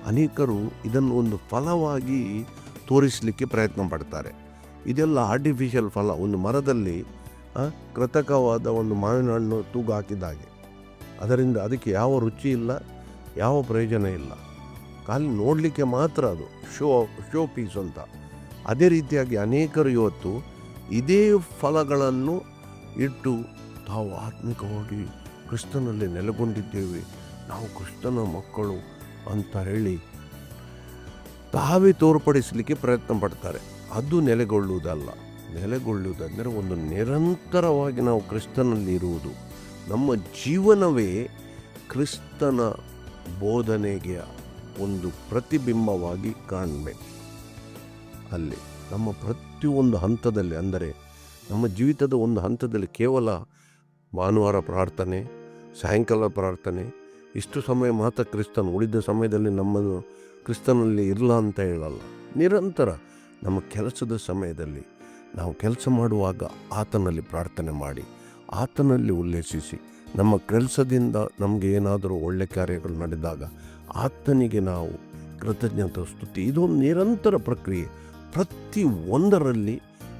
ಅನೇಕರು ಇದನ್ನು ಒಂದು ಫಲವಾಗಿ ತೋರಿಸಲಿಕ್ಕೆ ಪ್ರಯತ್ನ ಪಡ್ತಾರೆ. ಇದೆಲ್ಲ ಆರ್ಟಿಫಿಷಿಯಲ್ ಫಲ. ಒಂದು ಮರದಲ್ಲಿ ಕೃತಕವಾದ ಒಂದು ಮಾವಿನ ಹಣ್ಣು ತೂಗು ಹಾಕಿದಾಗೆ. ಅದರಿಂದ ಅದಕ್ಕೆ ಯಾವ ರುಚಿ ಇಲ್ಲ, ಯಾವ ಪ್ರಯೋಜನ ಇಲ್ಲ, ಖಾಲಿ ನೋಡಲಿಕ್ಕೆ ಮಾತ್ರ ಅದು ಶೋ ಪೀಸ್ ಅಂತ. ಅದೇ ರೀತಿಯಾಗಿ ಅನೇಕರು ಇವತ್ತು ಇದೇ ಫಲಗಳನ್ನು ಇಟ್ಟು ತಾವು ಆತ್ಮಿಕವಾಗಿ ಕ್ರಿಸ್ತನಲ್ಲಿ ನೆಲೆಗೊಂಡಿದ್ದೇವೆ, ನಾವು ಕ್ರಿಸ್ತನ ಮಕ್ಕಳು ಅಂತ ಹೇಳಿ ತಾವೇ ತೋರ್ಪಡಿಸಲಿಕ್ಕೆ ಪ್ರಯತ್ನ ಪಡ್ತಾರೆ. ಅದು ನೆಲೆಗೊಳ್ಳುವುದಲ್ಲ. ನೆಲೆಗೊಳ್ಳುವುದಂದರೆ ಒಂದು ನಿರಂತರವಾಗಿ ನಾವು ಕ್ರಿಸ್ತನಲ್ಲಿ ಇರುವುದು. ನಮ್ಮ ಜೀವನವೇ ಕ್ರಿಸ್ತನ ಬೋಧನೆಗೆ ಒಂದು ಪ್ರತಿಬಿಂಬವಾಗಿ ಕಾಣಬೇಕು. ಅಲ್ಲಿ ನಮ್ಮ ಪ್ರತಿಯೊಂದು ಹಂತದಲ್ಲಿ, ಅಂದರೆ ನಮ್ಮ ಜೀವಿತದ ಒಂದು ಹಂತದಲ್ಲಿ ಕೇವಲ ಭಾನುವಾರ ಪ್ರಾರ್ಥನೆ, ಸಾಯಂಕಾಲ ಪ್ರಾರ್ಥನೆ, ಇಷ್ಟು ಸಮಯ ಮಾತ್ರ ಕ್ರಿಸ್ತನು, ಉಳಿದ ಸಮಯದಲ್ಲಿ ನಮ್ಮದು ಕ್ರಿಸ್ತನಲ್ಲಿ ಇರಲ್ಲ ಅಂತ ಹೇಳಲ್ಲ. ನಿರಂತರ ನಮ್ಮ ಕೆಲಸದ ಸಮಯದಲ್ಲಿ ನಾವು ಕೆಲಸ ಮಾಡುವಾಗ ಆತನಲ್ಲಿ ಪ್ರಾರ್ಥನೆ ಮಾಡಿ, ಆತನಲ್ಲಿ ಉಲ್ಲೇಖಿಸಿ, ನಮ್ಮ ಕೆಲಸದಿಂದ ನಮಗೆ ಏನಾದರೂ ಒಳ್ಳೆ ಕಾರ್ಯಗಳು ನಡೆದಾಗ ಆತನಿಗೆ ನಾವು ಕೃತಜ್ಞತಾ ಸ್ತುತಿ, ಇದೊಂದು ನಿರಂತರ ಪ್ರಕ್ರಿಯೆ. ಪ್ರತಿ ಒಂದರಲ್ಲಿ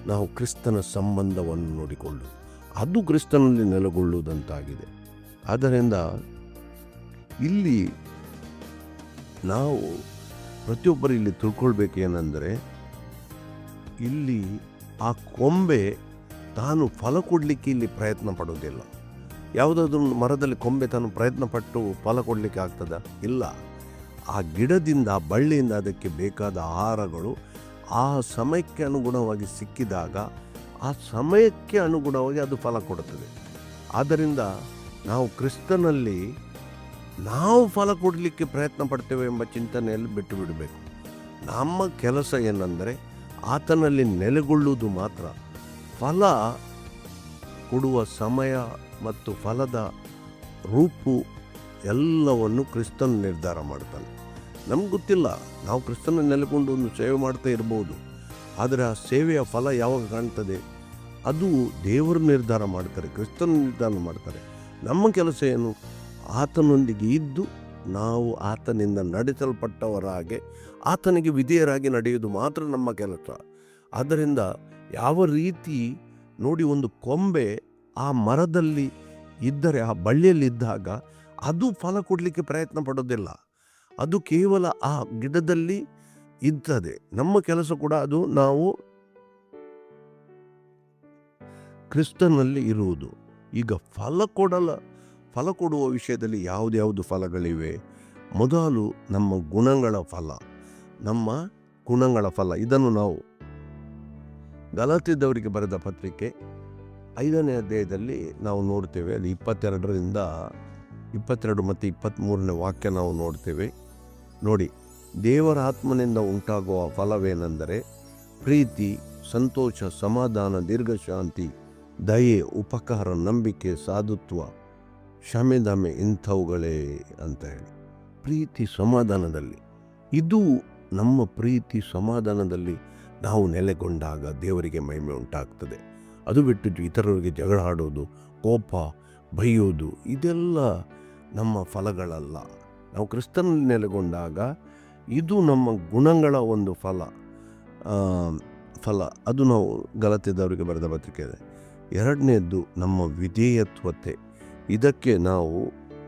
ನಾವು ಕ್ರಿಸ್ತನ ಸಂಬಂಧವನ್ನು ನೋಡಿಕೊಳ್ಳು, ಅದು ಕ್ರಿಸ್ತನಲ್ಲಿ ನೆಲೆಗೊಳ್ಳುವುದಂತಾಗಿದೆ. ಆದ್ದರಿಂದ ಇಲ್ಲಿ ನಾವು ಪ್ರತಿಯೊಬ್ಬರು ಇಲ್ಲಿ ತಿಳ್ಕೊಳ್ಬೇಕು ಏನಂದರೆ, ಇಲ್ಲಿ ಆ ಕೊಂಬೆ ತಾನು ಫಲ ಕೊಡಲಿಕ್ಕೆ ಇಲ್ಲಿ ಪ್ರಯತ್ನ ಪಡೋದಿಲ್ಲ. ಯಾವುದಾದ್ರೂ ಮರದಲ್ಲಿ ಕೊಂಬೆ ತಾನು ಪ್ರಯತ್ನ ಪಟ್ಟು ಫಲ ಕೊಡಲಿಕ್ಕೆ ಆಗ್ತದ? ಇಲ್ಲ. ಆ ಗಿಡದಿಂದ, ಆ ಬಳ್ಳಿಯಿಂದ ಅದಕ್ಕೆ ಬೇಕಾದ ಆಹಾರಗಳು ಆ ಸಮಯಕ್ಕೆ ಅನುಗುಣವಾಗಿ ಸಿಕ್ಕಿದಾಗ ಆ ಸಮಯಕ್ಕೆ ಅನುಗುಣವಾಗಿ ಅದು ಫಲ ಕೊಡುತ್ತದೆ. ಆದ್ದರಿಂದ ನಾವು ಕ್ರಿಸ್ತನಲ್ಲಿ ನಾವು ಫಲ ಕೊಡಲಿಕ್ಕೆ ಪ್ರಯತ್ನ ಪಡ್ತೇವೆ ಎಂಬ ಚಿಂತನೆಯಲ್ಲಿ ಬಿಟ್ಟು ಬಿಡಬೇಕು. ನಮ್ಮ ಕೆಲಸ ಏನಂದರೆ ಆತನಲ್ಲಿ ನೆಲೆಗೊಳ್ಳುವುದು ಮಾತ್ರ. ಫಲ ಕೊಡುವ ಸಮಯ ಮತ್ತು ಫಲದ ರೂಪು ಎಲ್ಲವನ್ನು ಕ್ರಿಸ್ತನ ನಿರ್ಧಾರ ಮಾಡ್ತಾನೆ. ನಮ್ಗೆ ಗೊತ್ತಿಲ್ಲ, ನಾವು ಕ್ರಿಸ್ತನ ನೆಲೆಗೊಂಡು ಒಂದು ಸೇವೆ ಮಾಡ್ತಾ ಇರ್ಬೋದು, ಆದರೆ ಆ ಸೇವೆಯ ಫಲ ಯಾವಾಗ ಕಾಣ್ತದೆ ಅದು ದೇವರು ನಿರ್ಧಾರ ಮಾಡ್ತಾರೆ, ಕ್ರಿಸ್ತನ ನಿರ್ಧಾರ ಮಾಡ್ತಾರೆ. ನಮ್ಮ ಕೆಲಸ ಏನು? ಆತನೊಂದಿಗೆ ಇದ್ದು ನಾವು ಆತನಿಂದ ನಡೆಸಲ್ಪಟ್ಟವರ ಹಾಗೆ ಆತನಿಗೆ ವಿಧೇಯರಾಗಿ ನಡೆಯುವುದು ಮಾತ್ರ ನಮ್ಮ ಕೆಲಸ. ಆದ್ದರಿಂದ ಯಾವ ರೀತಿ ನೋಡಿ, ಒಂದು ಕೊಂಬೆ ಆ ಮರದಲ್ಲಿ ಇದ್ದರೆ, ಆ ಬಳ್ಳಿಯಲ್ಲಿದ್ದಾಗ ಅದು ಫಲ ಕೊಡಲಿಕ್ಕೆ ಪ್ರಯತ್ನ ಪಡೋದಿಲ್ಲ, ಅದು ಕೇವಲ ಆ ಗಿಡದಲ್ಲಿ ಇರ್ತದೆ. ನಮ್ಮ ಕೆಲಸ ಕೂಡ ಅದು ನಾವು ಕ್ರಿಸ್ತನಲ್ಲಿ ಇರುವುದು. ಈಗ ಫಲ ಕೊಡುವ ವಿಷಯದಲ್ಲಿ ಯಾವ್ದು ಫಲಗಳಿವೆ? ಮೊದಲು ನಮ್ಮ ಗುಣಗಳ ಫಲ. ಇದನ್ನು ನಾವು ಗಲಾತ್ಯದವರಿಗೆ ಬರೆದ ಪತ್ರಿಕೆ 5ನೇ ಅಧ್ಯಾಯದಲ್ಲಿ ನಾವು ನೋಡ್ತೇವೆ. ಅಲ್ಲಿ 22 ಮತ್ತು 23ನೇ ವಾಕ್ಯ ನಾವು ನೋಡ್ತೇವೆ. ನೋಡಿ, ದೇವರ ಆತ್ಮನಿಂದ ಉಂಟಾಗುವ ಫಲವೇನೆಂದರೆ ಪ್ರೀತಿ, ಸಂತೋಷ, ಸಮಾಧಾನ, ದೀರ್ಘಶಾಂತಿ, ದಯೆ, ಉಪಕಾರ, ನಂಬಿಕೆ, ಸಾಧುತ್ವ, ಕ್ಷಮೆದಮೆ, ಇಂಥವುಗಳೇ ಅಂತ ಹೇಳಿ. ಪ್ರೀತಿ ಸಮಾಧಾನದಲ್ಲಿ, ಇದು ನಮ್ಮ ಪ್ರೀತಿ ಸಮಾಧಾನದಲ್ಲಿ ನಾವು ನೆಲೆಗೊಂಡಾಗ ದೇವರಿಗೆ ಮಹಿಮೆ ಉಂಟಾಗ್ತದೆ. ಅದು ಬಿಟ್ಟು ಇತರರಿಗೆ ಜಗಳ ಆಡೋದು, ಕೋಪ, ಬೈಯೋದು, ಇದೆಲ್ಲ ನಮ್ಮ ಫಲಗಳಲ್ಲ. ನಾವು ಕ್ರಿಸ್ತನಲ್ಲಿ ನೆಲೆಗೊಂಡಾಗ ಇದು ನಮ್ಮ ಗುಣಗಳ ಒಂದು ಫಲ. ಅದು ನಾವು ಗಲಾತ್ಯದವರಿಗೆ ಬರೆದ ಪತ್ರಿಕೆ. 2ನೇದ್ದು ನಮ್ಮ ವಿಧೇಯತ್ವತೆ. ಇದಕ್ಕೆ ನಾವು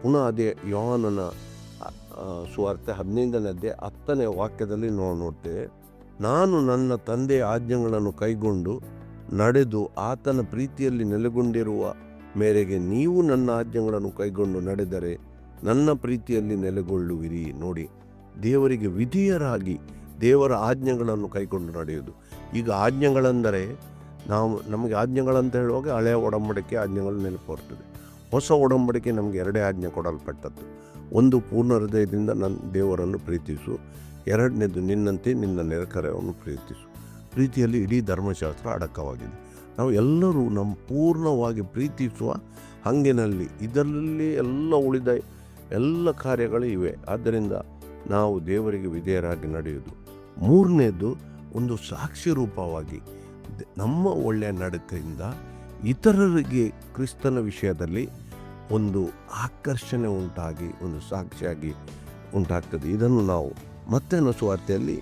ಪುನಃ ಅದೇ ಯೋಹಾನನ ಸುವಾರ್ತೆ 15ನೇ ಅಧ್ಯಾಯ 10ನೇ ವಾಕ್ಯದಲ್ಲಿ ನೋಡ್ತೇವೆ. ನಾನು ನನ್ನ ತಂದೆಯ ಆಜ್ಞೆಗಳನ್ನು ಕೈಗೊಂಡು ನಡೆದು ಆತನ ಪ್ರೀತಿಯಲ್ಲಿ ನೆಲೆಗೊಂಡಿರುವ ಮೇರೆಗೆ ನೀವು ನನ್ನ ಆಜ್ಞೆಗಳನ್ನು ಕೈಗೊಂಡು ನಡೆದರೆ ನನ್ನ ಪ್ರೀತಿಯಲ್ಲಿ ನೆಲೆಗೊಳ್ಳುವಿರಿ. ನೋಡಿ, ದೇವರಿಗೆ ವಿಧೇಯರಾಗಿ ದೇವರ ಆಜ್ಞೆಗಳನ್ನು ಕೈಗೊಂಡು ನಡೆಯುವುದು. ಈಗ ಆಜ್ಞೆಗಳೆಂದರೆ ನಮಗೆ ಆಜ್ಞೆಗಳಂತ ಹೇಳುವಾಗ ಹಳೆಯ ಒಡಂಬಡಿಕೆ ಆಜ್ಞೆಗಳು ನೆನಪು ಬರ್ತದೆ. ಹೊಸ ಒಡಂಬಡಿಕೆ ನಮಗೆ 2 ಆಜ್ಞೆ ಕೊಡಲ್ಪಟ್ಟದ್ದು. ಒಂದು, ಪೂರ್ಣ ಹೃದಯದಿಂದ ನನ್ನ ದೇವರನ್ನು ಪ್ರೀತಿಸು. 2ನೇದು, ನಿನ್ನಂತೆ ನಿನ್ನ ನೆರೆಕರೆಯನ್ನು ಪ್ರೀತಿಸು. ಪ್ರೀತಿಯಲ್ಲಿ ಇಡೀ ಧರ್ಮಶಾಸ್ತ್ರ ಅಡಕವಾಗಿದೆ. ನಾವು ಎಲ್ಲರೂ ನಮ್ಮ ಪೂರ್ಣವಾಗಿ ಪ್ರೀತಿಸುವ ಹಂಗಿನಲ್ಲಿ ಇದರಲ್ಲಿ ಎಲ್ಲ ಉಳಿದ ಎಲ್ಲ ಕಾರ್ಯಗಳು ಇವೆ. ಆದ್ದರಿಂದ ನಾವು ದೇವರಿಗೆ ವಿಧೇಯರಾಗಿ ನಡೆಯುವುದು. 3ನೇದು, ಒಂದು ಸಾಕ್ಷಿ ರೂಪವಾಗಿ ನಮ್ಮ ಒಳ್ಳೆಯ ನಡತೆಯಿಂದ ಇತರರಿಗೆ ಕ್ರಿಸ್ತನ ವಿಷಯದಲ್ಲಿ ಒಂದು ಆಕರ್ಷಣೆ ಉಂಟಾಗಿ ಒಂದು ಸಾಕ್ಷಿಯಾಗಿ ಉಂಟಾಗ್ತದೆ. ಇದನ್ನು ನಾವು ಮತ್ತಾಯನ ಸುವಾರ್ತೆಯಲ್ಲಿ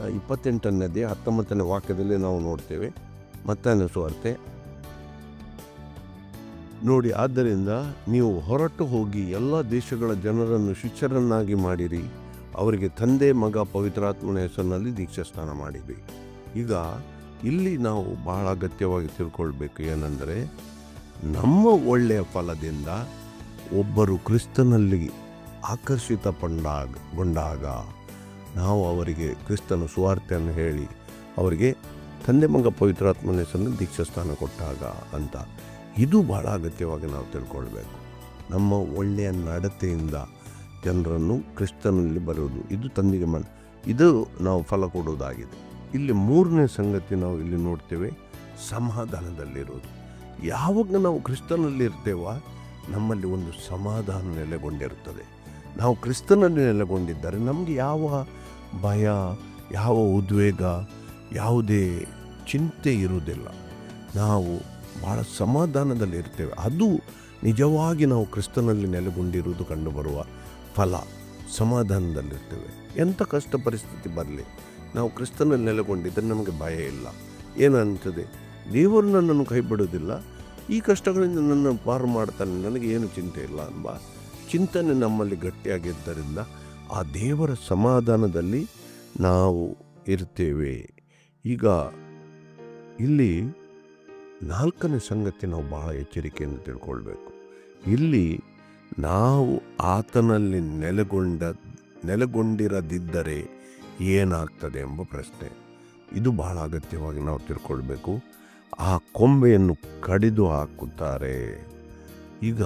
28ನೇ ಅಧ್ಯಾಯ 19ನೇ ವಾಕ್ಯದಲ್ಲಿ ನಾವು ನೋಡ್ತೇವೆ. ಮತ್ತಾಯನ ಸುವಾರ್ತೆ ನೋಡಿ, ಆದ್ದರಿಂದ ನೀವು ಹೊರಟು ಹೋಗಿ ಎಲ್ಲ ದೇಶಗಳ ಜನರನ್ನು ಶಿಷ್ಯರನ್ನಾಗಿ ಮಾಡಿರಿ, ಅವರಿಗೆ ತಂದೆ, ಮಗ, ಪವಿತ್ರಾತ್ಮನ ಹೆಸರಿನಲ್ಲಿ ದೀಕ್ಷಾಸ್ನಾನ ಮಾಡಿರಿ. ಈಗ ಇಲ್ಲಿ ನಾವು ಬಹಳ ಅಗತ್ಯವಾಗಿ ತಿಳ್ಕೊಳ್ಬೇಕು ಏನೆಂದರೆ, ನಮ್ಮ ಒಳ್ಳೆಯ ಫಲದಿಂದ ಒಬ್ಬರು ಕ್ರಿಸ್ತನಲ್ಲಿ ಆಕರ್ಷಿತಗೊಂಡಾಗ ನಾವು ಅವರಿಗೆ ಕ್ರಿಸ್ತನ ಸುವಾರ್ತೆಯನ್ನು ಹೇಳಿ ಅವರಿಗೆ ತಂದೆ, ಮಗ, ಪವಿತ್ರಾತ್ಮನ ಹೆಸರಿನಲ್ಲಿ ದೀಕ್ಷಾಸ್ನಾನ ಕೊಟ್ಟಾಗ ಅಂತ. ಇದು ಬಹಳ ಅಗತ್ಯವಾಗಿ ನಾವು ತಿಳ್ಕೊಳ್ಬೇಕು. ನಮ್ಮ ಒಳ್ಳೆಯ ನಡತೆಯಿಂದ ಜನರನ್ನು ಕ್ರಿಸ್ತನಲ್ಲಿ ಬರುವುದು, ಇದು ತಂದೆಗೆ ಇದು ನಾವು ಫಲ ಕೊಡುವುದಾಗಿದೆ. ಇಲ್ಲಿ ಮೂರನೇ ಸಂಗತಿ ನಾವು ಇಲ್ಲಿ ನೋಡ್ತೇವೆ, ಸಮಾಧಾನದಲ್ಲಿರುವುದು. ಯಾವಾಗ ನಾವು ಕ್ರಿಸ್ತನಲ್ಲಿ ಇರ್ತೇವೋ ನಮ್ಮಲ್ಲಿ ಒಂದು ಸಮಾಧಾನ ನೆಲೆಗೊಂಡಿರುತ್ತದೆ. ನಾವು ಕ್ರಿಸ್ತನಲ್ಲಿ ನೆಲೆಗೊಂಡಿದ್ದರೆ ನಮಗೆ ಯಾವ ಭಯ, ಯಾವ ಉದ್ವೇಗ, ಯಾವುದೇ ಚಿಂತೆ ಇರುವುದಿಲ್ಲ. ನಾವು ಭಾಳ ಸಮಾಧಾನದಲ್ಲಿರ್ತೇವೆ. ಅದು ನಿಜವಾಗಿ ನಾವು ಕ್ರಿಸ್ತನಲ್ಲಿ ನೆಲೆಗೊಂಡಿರುವುದು ಕಂಡುಬರುವ ಫಲ. ಸಮಾಧಾನದಲ್ಲಿರ್ತೇವೆ. ಎಂಥ ಕಷ್ಟ ಪರಿಸ್ಥಿತಿ ಬರಲಿ, ನಾವು ಕ್ರಿಸ್ತನಲ್ಲಿ ನೆಲೆಗೊಂಡಿದ್ದರೆ ನಮಗೆ ಭಯ ಇಲ್ಲ. ಏನಂತದೆ, ದೇವರು ನನ್ನನ್ನು ಕೈ ಬಿಡೋದಿಲ್ಲ, ಈ ಕಷ್ಟಗಳಿಂದ ನನ್ನನ್ನು ಪಾರು ಮಾಡ್ತಾನೆ, ನನಗೆ ಏನು ಚಿಂತೆ ಇಲ್ಲ ಎಂಬ ಚಿಂತನೆ ನಮ್ಮಲ್ಲಿ ಗಟ್ಟಿಯಾಗಿದ್ದರಿಂದ ಆ ದೇವರ ಸಮಾಧಾನದಲ್ಲಿ ನಾವು ಇರ್ತೇವೆ. ಈಗ ಇಲ್ಲಿ ನಾಲ್ಕನೇ ಸಂಗತಿ ನಾವು ಭಾಳ ಎಚ್ಚರಿಕೆಯಿಂದ ತಿಳ್ಕೊಳ್ಬೇಕು. ಇಲ್ಲಿ ನಾವು ಆತನಲ್ಲಿ ನೆಲೆಗೊಂಡಿರದಿದ್ದರೆ ಏನಾಗ್ತದೆ ಎಂಬ ಪ್ರಶ್ನೆ. ಇದು ಬಹಳ ಅಗತ್ಯವಾಗಿ ನಾವು ತಿಳ್ಕೊಳ್ಬೇಕು. ಆ ಕೊಂಬೆಯನ್ನು ಕಡಿದು ಹಾಕುತ್ತಾರೆ. ಈಗ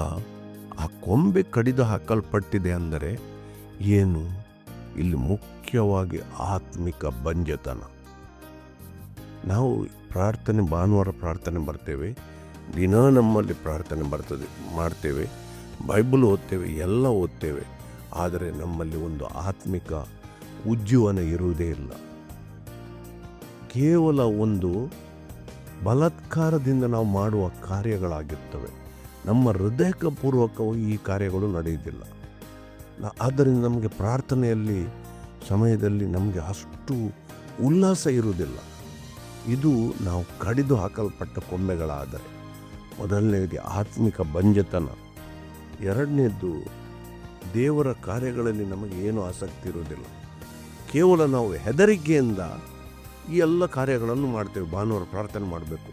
ಆ ಕೊಂಬೆ ಕಡಿದು ಹಾಕಲ್ಪಟ್ಟಿದೆ ಅಂದರೆ ಏನು? ಇಲ್ಲಿ ಮುಖ್ಯವಾಗಿ ಆತ್ಮಿಕ ಬಂಜತನ. ನಾವು ಭಾನುವಾರ ಪ್ರಾರ್ಥನೆ ಬರ್ತೇವೆ, ದಿನ ನಮ್ಮಲ್ಲಿ ಪ್ರಾರ್ಥನೆ ಮಾಡ್ತೇವೆ, ಬೈಬಲ್ ಓದ್ತೇವೆ, ಎಲ್ಲ ಓದ್ತೇವೆ. ಆದರೆ ನಮ್ಮಲ್ಲಿ ಒಂದು ಆತ್ಮಿಕ ಉಜ್ಜೀವನ ಇರುವುದೇ ಇಲ್ಲ. ಕೇವಲ ಒಂದು ಬಲಾತ್ಕಾರದಿಂದ ನಾವು ಮಾಡುವ ಕಾರ್ಯಗಳಾಗಿರ್ತವೆ. ನಮ್ಮ ಹೃದಯಪೂರ್ವಕವಾಗಿ ಈ ಕಾರ್ಯಗಳು ನಡೆಯುವುದಿಲ್ಲ. ಆದ್ದರಿಂದ ನಮಗೆ ಪ್ರಾರ್ಥನೆಯಲ್ಲಿ ಸಮಯದಲ್ಲಿ ನಮಗೆ ಅಷ್ಟು ಉಲ್ಲಾಸ ಇರುವುದಿಲ್ಲ. ಇದು ನಾವು ಕಡಿದು ಹಾಕಲ್ಪಟ್ಟ ಕೊಂಬೆಗಳಾದರೆ. ಮೊದಲನೇದು ಆತ್ಮಿಕ ಬಂಜತನ. ಎರಡನೇದು ದೇವರ ಕಾರ್ಯಗಳಲ್ಲಿ ನಮಗೆ ಏನೂ ಆಸಕ್ತಿ ಇರುವುದಿಲ್ಲ. ಕೇವಲ ನಾವು ಹೆದರಿಕೆಯಿಂದ ಈ ಎಲ್ಲ ಕಾರ್ಯಗಳನ್ನು ಮಾಡ್ತೇವೆ. ಭಾನುವಾರ ಪ್ರಾರ್ಥನೆ ಮಾಡಬೇಕು,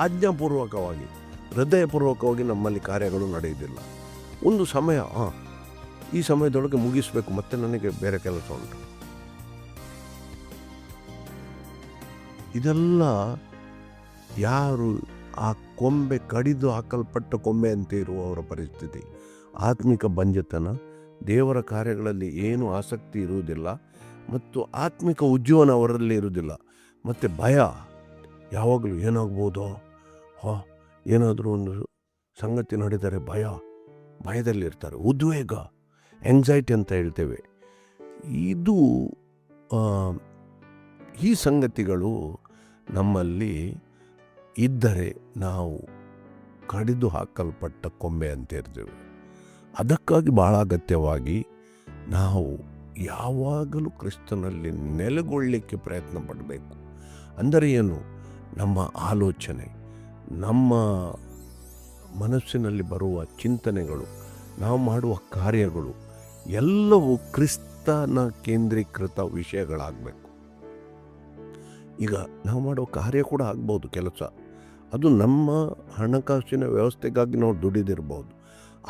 ಆಜ್ಞಾಪೂರ್ವಕವಾಗಿ ಹೃದಯಪೂರ್ವಕವಾಗಿ ನಮ್ಮಲ್ಲಿ ಕಾರ್ಯಗಳು ನಡೆಯುವುದಿಲ್ಲ. ಒಂದು ಸಮಯ, ಈ ಸಮಯದೊಳಗೆ ಮುಗಿಸಬೇಕು, ಮತ್ತೆ ನನಗೆ ಬೇರೆ ಕೆಲಸ ಉಂಟು. ಇದೆಲ್ಲ ಯಾರು ಆ ಕೊಂಬೆ ಕಡಿದು ಹಾಕಲ್ಪಟ್ಟ ಕೊಂಬೆ ಅಂತ ಇರುವವರ ಪರಿಸ್ಥಿತಿ. ಆತ್ಮಿಕ ಬಂಜತನ, ದೇವರ ಕಾರ್ಯಗಳಲ್ಲಿ ಏನೂ ಆಸಕ್ತಿ ಇರುವುದಿಲ್ಲ ಮತ್ತು ಆತ್ಮಿಕ ಉಜ್ಜೀವನ ಅವರಲ್ಲಿ ಇರುವುದಿಲ್ಲ. ಮತ್ತು ಭಯ, ಯಾವಾಗಲೂ ಏನಾಗ್ಬೋದೋ, ಏನಾದರೂ ಒಂದು ಸಂಗತಿ ನಡೆದರೆ ಭಯದಲ್ಲಿರ್ತಾರೆ. ಉದ್ವೇಗ, ಎಂಗ್ಸೈಟಿ ಅಂತ ಹೇಳ್ತೇವೆ. ಈ ಸಂಗತಿಗಳು ನಮ್ಮಲ್ಲಿ ಇದ್ದರೆ ನಾವು ಕಡಿದು ಹಾಕಲ್ಪಟ್ಟ ಕೊಂಬೆ ಅಂತ ಇರ್ತೇವೆ. ಅದಕ್ಕಾಗಿ ಭಾಳ ಅಗತ್ಯವಾಗಿ ನಾವು ಯಾವಾಗಲೂ ಕ್ರಿಸ್ತನಲ್ಲಿ ನೆಲೆಗೊಳ್ಳಲಿಕ್ಕೆ ಪ್ರಯತ್ನ ಪಡಬೇಕು. ಅಂದರೆ ಏನು? ನಮ್ಮ ಆಲೋಚನೆ, ನಮ್ಮ ಮನಸ್ಸಿನಲ್ಲಿ ಬರುವ ಚಿಂತನೆಗಳು, ನಾವು ಮಾಡುವ ಕಾರ್ಯಗಳು ಎಲ್ಲವೂ ಕ್ರಿಸ್ತನ ಕೇಂದ್ರೀಕೃತ ವಿಷಯಗಳಾಗಬೇಕು. ಈಗ ನಾವು ಮಾಡೋ ಕಾರ್ಯ ಕೂಡ ಆಗ್ಬೋದು, ಕೆಲಸ ಅದು ನಮ್ಮ ಹಣಕಾಸಿನ ವ್ಯವಸ್ಥೆಗಾಗಿ ನಾವು ದುಡಿದಿರ್ಬೋದು.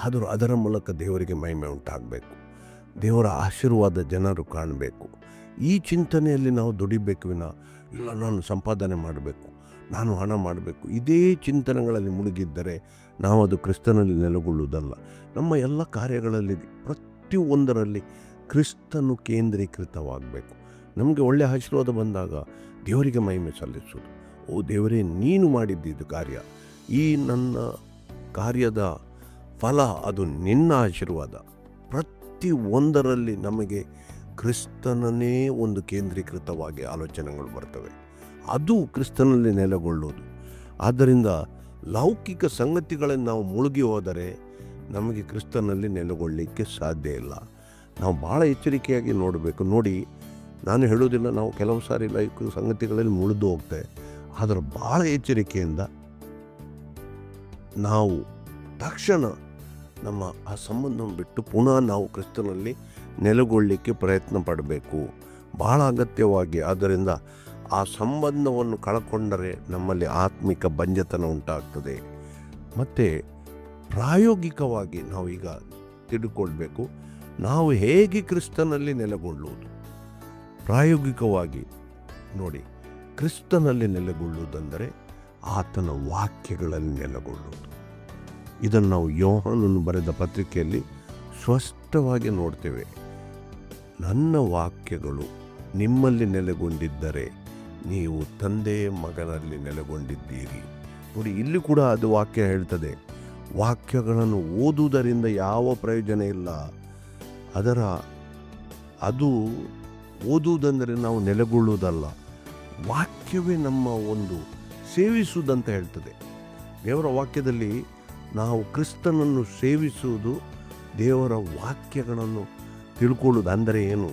ಆದರೂ ಅದರ ಮೂಲಕ ದೇವರಿಗೆ ಮಹಿಮೆ ಉಂಟಾಗಬೇಕು, ದೇವರ ಆಶೀರ್ವಾದ ಜನರು ಕಾಣಬೇಕು. ಈ ಚಿಂತನೆಯಲ್ಲಿ ನಾವು ದುಡಿಬೇಕು ವಿನ ಇಲ್ಲ ನಾನು ಸಂಪಾದನೆ ಮಾಡಬೇಕು, ನಾನು ಹಣ ಮಾಡಬೇಕು, ಇದೇ ಚಿಂತನೆಗಳಲ್ಲಿ ಮುಳುಗಿದ್ದರೆ ನಾವು ಅದು ಕ್ರಿಸ್ತನಲ್ಲಿ ನೆಲೆಗೊಳ್ಳುವುದಲ್ಲ. ನಮ್ಮ ಎಲ್ಲ ಕಾರ್ಯಗಳಲ್ಲಿ ಪ್ರತಿಯೊಂದರಲ್ಲಿ ಕ್ರಿಸ್ತನು ಕೇಂದ್ರೀಕೃತವಾಗಬೇಕು. ನಮಗೆ ಒಳ್ಳೆಯ ಆಶೀರ್ವಾದ ಬಂದಾಗ ದೇವರಿಗೆ ಮಹಿಮೆ ಸಲ್ಲಿಸುವುದು. ಓ ದೇವರೇ, ನೀನು ಮಾಡಿದ್ದಿದ್ದು ಕಾರ್ಯ, ಈ ನನ್ನ ಕಾರ್ಯದ ಫಲ ಅದು ನಿನ್ನ ಆಶೀರ್ವಾದ. ಪ್ರತಿಯೊಂದರಲ್ಲಿ ನಮಗೆ ಕ್ರಿಸ್ತನನ್ನೇ ಒಂದು ಕೇಂದ್ರೀಕೃತವಾಗಿ ಆಲೋಚನೆಗಳು ಬರ್ತವೆ. ಅದು ಕ್ರಿಸ್ತನಲ್ಲಿ ನೆಲೆಗೊಳ್ಳುವುದು. ಆದ್ದರಿಂದ ಲೌಕಿಕ ಸಂಗತಿಗಳನ್ನು ನಾವು ಮುಳುಗಿ ಹೋದರೆ ನಮಗೆ ಕ್ರಿಸ್ತನಲ್ಲಿ ನೆಲೆಗೊಳ್ಳಲಿಕ್ಕೆ ಸಾಧ್ಯ ಇಲ್ಲ. ನಾವು ಭಾಳ ಎಚ್ಚರಿಕೆಯಾಗಿ ನೋಡಬೇಕು. ನೋಡಿ, ನಾನು ಹೇಳೋದಿಲ್ಲ ನಾವು ಕೆಲವು ಸಾರಿ ಲೈಕ್ ಸಂಗತಿಗಳಲ್ಲಿ ಮುಳಿದು ಹೋಗ್ತೇವೆ. ಆದರೆ ಭಾಳ ಎಚ್ಚರಿಕೆಯಿಂದ ನಾವು ತಕ್ಷಣ ನಮ್ಮ ಆ ಸಂಬಂಧವನ್ನು ಬಿಟ್ಟು ಪುನಃ ನಾವು ಕ್ರಿಸ್ತನಲ್ಲಿ ನೆಲೆಗೊಳ್ಳಲಿಕ್ಕೆ ಪ್ರಯತ್ನ ಪಡಬೇಕು, ಭಾಳ ಅಗತ್ಯವಾಗಿ. ಆದ್ದರಿಂದ ಆ ಸಂಬಂಧವನ್ನು ಕಳ್ಕೊಂಡರೆ ನಮ್ಮಲ್ಲಿ ಆತ್ಮಿಕ ಬಂಜತನ ಉಂಟಾಗ್ತದೆ. ಮತ್ತು ಪ್ರಾಯೋಗಿಕವಾಗಿ ನಾವು ಈಗ ತಿಳ್ಕೊಳ್ಬೇಕು, ನಾವು ಹೇಗೆ ಕ್ರಿಸ್ತನಲ್ಲಿ ನೆಲೆಗೊಳ್ಳುವುದು. ಪ್ರಾಯೋಗಿಕವಾಗಿ ನೋಡಿ, ಕ್ರಿಸ್ತನಲ್ಲಿ ನೆಲೆಗೊಳ್ಳುವುದೆಂದರೆ ಆತನ ವಾಕ್ಯಗಳಲ್ಲಿ ನೆಲೆಗೊಳ್ಳುವುದು. ಇದನ್ನು ನಾವು ಯೋಹಾನನು ಬರೆದ ಪತ್ರಿಕೆಯಲ್ಲಿ ಸ್ಪಷ್ಟವಾಗಿ ನೋಡ್ತೇವೆ. ನನ್ನ ವಾಕ್ಯಗಳು ನಿಮ್ಮಲ್ಲಿ ನೆಲೆಗೊಂಡಿದ್ದರೆ ನೀವು ತಂದೆ ಮಗನಲ್ಲಿ ನೆಲೆಗೊಂಡಿದ್ದೀರಿ. ನೋಡಿ, ಇಲ್ಲಿ ಕೂಡ ಅದು ವಾಕ್ಯ ಹೇಳ್ತದೆ, ವಾಕ್ಯಗಳನ್ನು ಓದುವುದರಿಂದ ಯಾವ ಪ್ರಯೋಜನ ಇಲ್ಲ. ಅದು ಓದುವುದಂದರೆ ನಾವು ನೆಲೆಗೊಳ್ಳುವುದಲ್ಲ, ವಾಕ್ಯವೇ ನಮ್ಮ ಒಂದು ಸೇವಿಸುವುದಂತ ಹೇಳ್ತದೆ. ದೇವರ ವಾಕ್ಯದಲ್ಲಿ ನಾವು ಕ್ರಿಸ್ತನನ್ನು ಸೇವಿಸುವುದು ದೇವರ ವಾಕ್ಯಗಳನ್ನು ತಿಳ್ಕೊಳ್ಳುವುದು. ಅಂದರೆ ಏನು?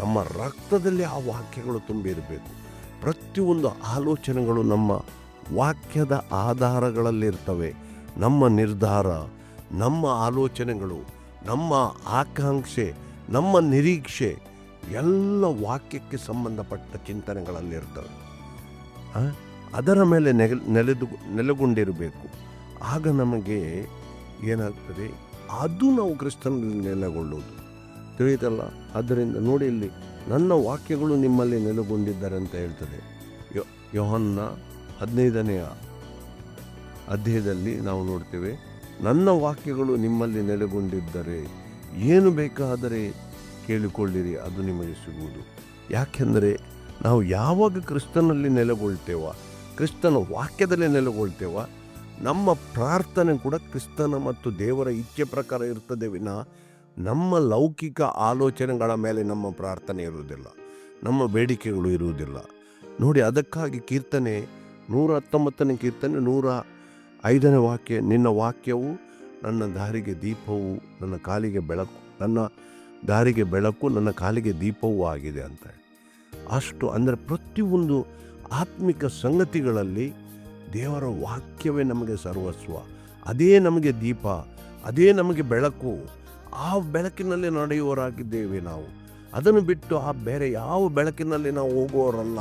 ನಮ್ಮ ರಕ್ತದಲ್ಲಿ ಆ ವಾಕ್ಯಗಳು ತುಂಬಿರಬೇಕು. ಪ್ರತಿಯೊಂದು ಆಲೋಚನೆಗಳು ನಮ್ಮ ವಾಕ್ಯದ ಆಧಾರಗಳಲ್ಲಿರ್ತವೆ. ನಮ್ಮ ನಿರ್ಧಾರ, ನಮ್ಮ ಆಲೋಚನೆಗಳು, ನಮ್ಮ ಆಕಾಂಕ್ಷೆ, ನಮ್ಮ ನಿರೀಕ್ಷೆ ಎಲ್ಲ ವಾಕ್ಯಕ್ಕೆ ಸಂಬಂಧಪಟ್ಟ ಚಿಂತನೆಗಳಲ್ಲಿರ್ತವೆ. ಅದರ ಮೇಲೆ ನೆಲೆಗೊಂಡಿರಬೇಕು. ಆಗ ನಮಗೆ ಏನಾಗ್ತದೆ? ಅದು ನಾವು ಕ್ರಿಸ್ತನಲ್ಲಿ ನೆಲೆಗೊಳ್ಳುವುದು. ತಿಳಿಯುತ್ತಲ್ಲ? ಆದ್ದರಿಂದ ನೋಡಿ, ಇಲ್ಲಿ ನನ್ನ ವಾಕ್ಯಗಳು ನಿಮ್ಮಲ್ಲಿ ನೆಲೆಗೊಂಡಿದ್ದಾರೆ ಅಂತ ಹೇಳ್ತದೆ. ಯೋಹನ್ನ 15ನೇ ಅಧ್ಯಾಯದಲ್ಲಿ ನಾವು ನೋಡ್ತೇವೆ, ನನ್ನ ವಾಕ್ಯಗಳು ನಿಮ್ಮಲ್ಲಿ ನೆಲೆಗೊಂಡಿದ್ದರೆ ಏನು ಬೇಕಾದರೆ ಕೇಳಿಕೊಳ್ಳಿರಿ, ಅದು ನಿಮಗೆ ಸಿಗುವುದು. ಯಾಕೆಂದರೆ ನಾವು ಯಾವಾಗ ಕ್ರಿಸ್ತನಲ್ಲಿ ನೆಲೆಗೊಳ್ತೇವ, ಕ್ರಿಸ್ತನ ವಾಕ್ಯದಲ್ಲಿ ನೆಲೆಗೊಳ್ತೇವ, ನಮ್ಮ ಪ್ರಾರ್ಥನೆ ಕೂಡ ಕ್ರಿಸ್ತನ ಮತ್ತು ದೇವರ ಇಚ್ಛೆ ಪ್ರಕಾರ ಇರ್ತದೆ ವಿನ ನಮ್ಮ ಲೌಕಿಕ ಆಲೋಚನೆಗಳ ಮೇಲೆ ನಮ್ಮ ಪ್ರಾರ್ಥನೆ ಇರುವುದಿಲ್ಲ, ನಮ್ಮ ಬೇಡಿಕೆಗಳು ಇರುವುದಿಲ್ಲ. ನೋಡಿ, ಅದಕ್ಕಾಗಿ ಕೀರ್ತನೆ 119ನೇ ಕೀರ್ತನೆ 105ನೇ ವಾಕ್ಯ, ನಿನ್ನ ವಾಕ್ಯವು ನನ್ನ ದಾರಿಗೆ ದೀಪವು ನನ್ನ ಕಾಲಿಗೆ ಬೆಳಕು, ನನ್ನ ದಾರಿಗೆ ಬೆಳಕು ನನ್ನ ಕಾಲಿಗೆ ದೀಪವೂ ಆಗಿದೆ ಅಂತ. ಅಷ್ಟು ಅಂದರೆ ಪ್ರತಿಯೊಂದು ಆತ್ಮಿಕ ಸಂಗತಿಗಳಲ್ಲಿ ದೇವರ ವಾಕ್ಯವೇ ನಮಗೆ ಸರ್ವಸ್ವ. ಅದೇ ನಮಗೆ ದೀಪ, ಅದೇ ನಮಗೆ ಬೆಳಕು. ಆ ಬೆಳಕಿನಲ್ಲಿ ನಡೆಯುವವರಾಗಿದ್ದೇವೆ ನಾವು. ಅದನ್ನು ಬಿಟ್ಟು ಆ ಬೇರೆ ಯಾವ ಬೆಳಕಿನಲ್ಲಿ ನಾವು ಹೋಗುವವರಲ್ಲ.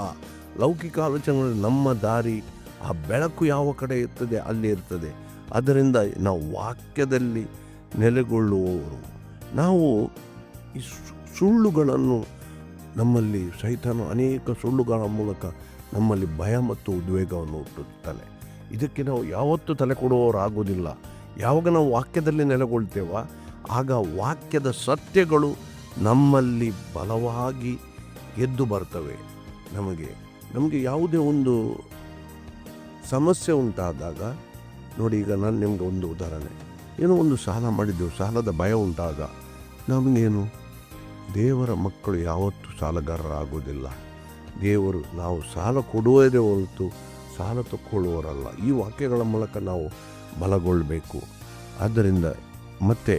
ಲೌಕಿಕ ಆಲೋಚನೆಗಳಲ್ಲಿ ನಮ್ಮ ದಾರಿ, ಆ ಬೆಳಕು ಯಾವ ಕಡೆ ಇರ್ತದೆ ಅಲ್ಲಿ ಇರ್ತದೆ. ಅದರಿಂದ ನಾವು ವಾಕ್ಯದಲ್ಲಿ ನೆಲೆಗೊಳ್ಳುವವರು. ನಾವು ಈ ಸುಳ್ಳುಗಳನ್ನು, ನಮ್ಮಲ್ಲಿ ಸೈತಾನ ಅನೇಕ ಸುಳ್ಳುಗಳ ಮೂಲಕ ನಮ್ಮಲ್ಲಿ ಭಯ ಮತ್ತು ಉದ್ವೇಗವನ್ನು ಹುಟ್ಟುತ್ತಾನೆ. ಇದಕ್ಕೆ ನಾವು ಯಾವತ್ತೂ ತಲೆ ಕೊಡುವವರಾಗೋದಿಲ್ಲ. ಯಾವಾಗ ನಾವು ವಾಕ್ಯದಲ್ಲಿ ನೆಲೆಗೊಳ್ತೇವ, ಆಗ ವಾಕ್ಯದ ಸತ್ಯಗಳು ನಮ್ಮಲ್ಲಿ ಬಲವಾಗಿ ಎದ್ದು ಬರ್ತವೆ. ನಮಗೆ ಯಾವುದೇ ಒಂದು ಸಮಸ್ಯೆ ಉಂಟಾದಾಗ ನೋಡಿ, ಈಗ ನಾನು ನಿಮ್ಗೆ ಒಂದು ಉದಾಹರಣೆ, ಏನೋ ಒಂದು ಸಾಲ ಮಾಡಿದ್ದೆವು, ಸಾಲದ ಭಯ ಉಂಟಾಗ ನಮಗೇನು, ದೇವರ ಮಕ್ಕಳು ಯಾವತ್ತೂ ಸಾಲಗಾರರಾಗೋದಿಲ್ಲ. ದೇವರು ನಾವು ಸಾಲ ಕೊಡುವುದೇ ಹೊರತು ಸಾಲ ತಕ್ಕೊಳ್ಳುವವರಲ್ಲ. ಈ ವಾಕ್ಯಗಳ ಮೂಲಕ ನಾವು ಬಲಗೊಳ್ಳಬೇಕು. ಆದ್ದರಿಂದ ಮತ್ತೆ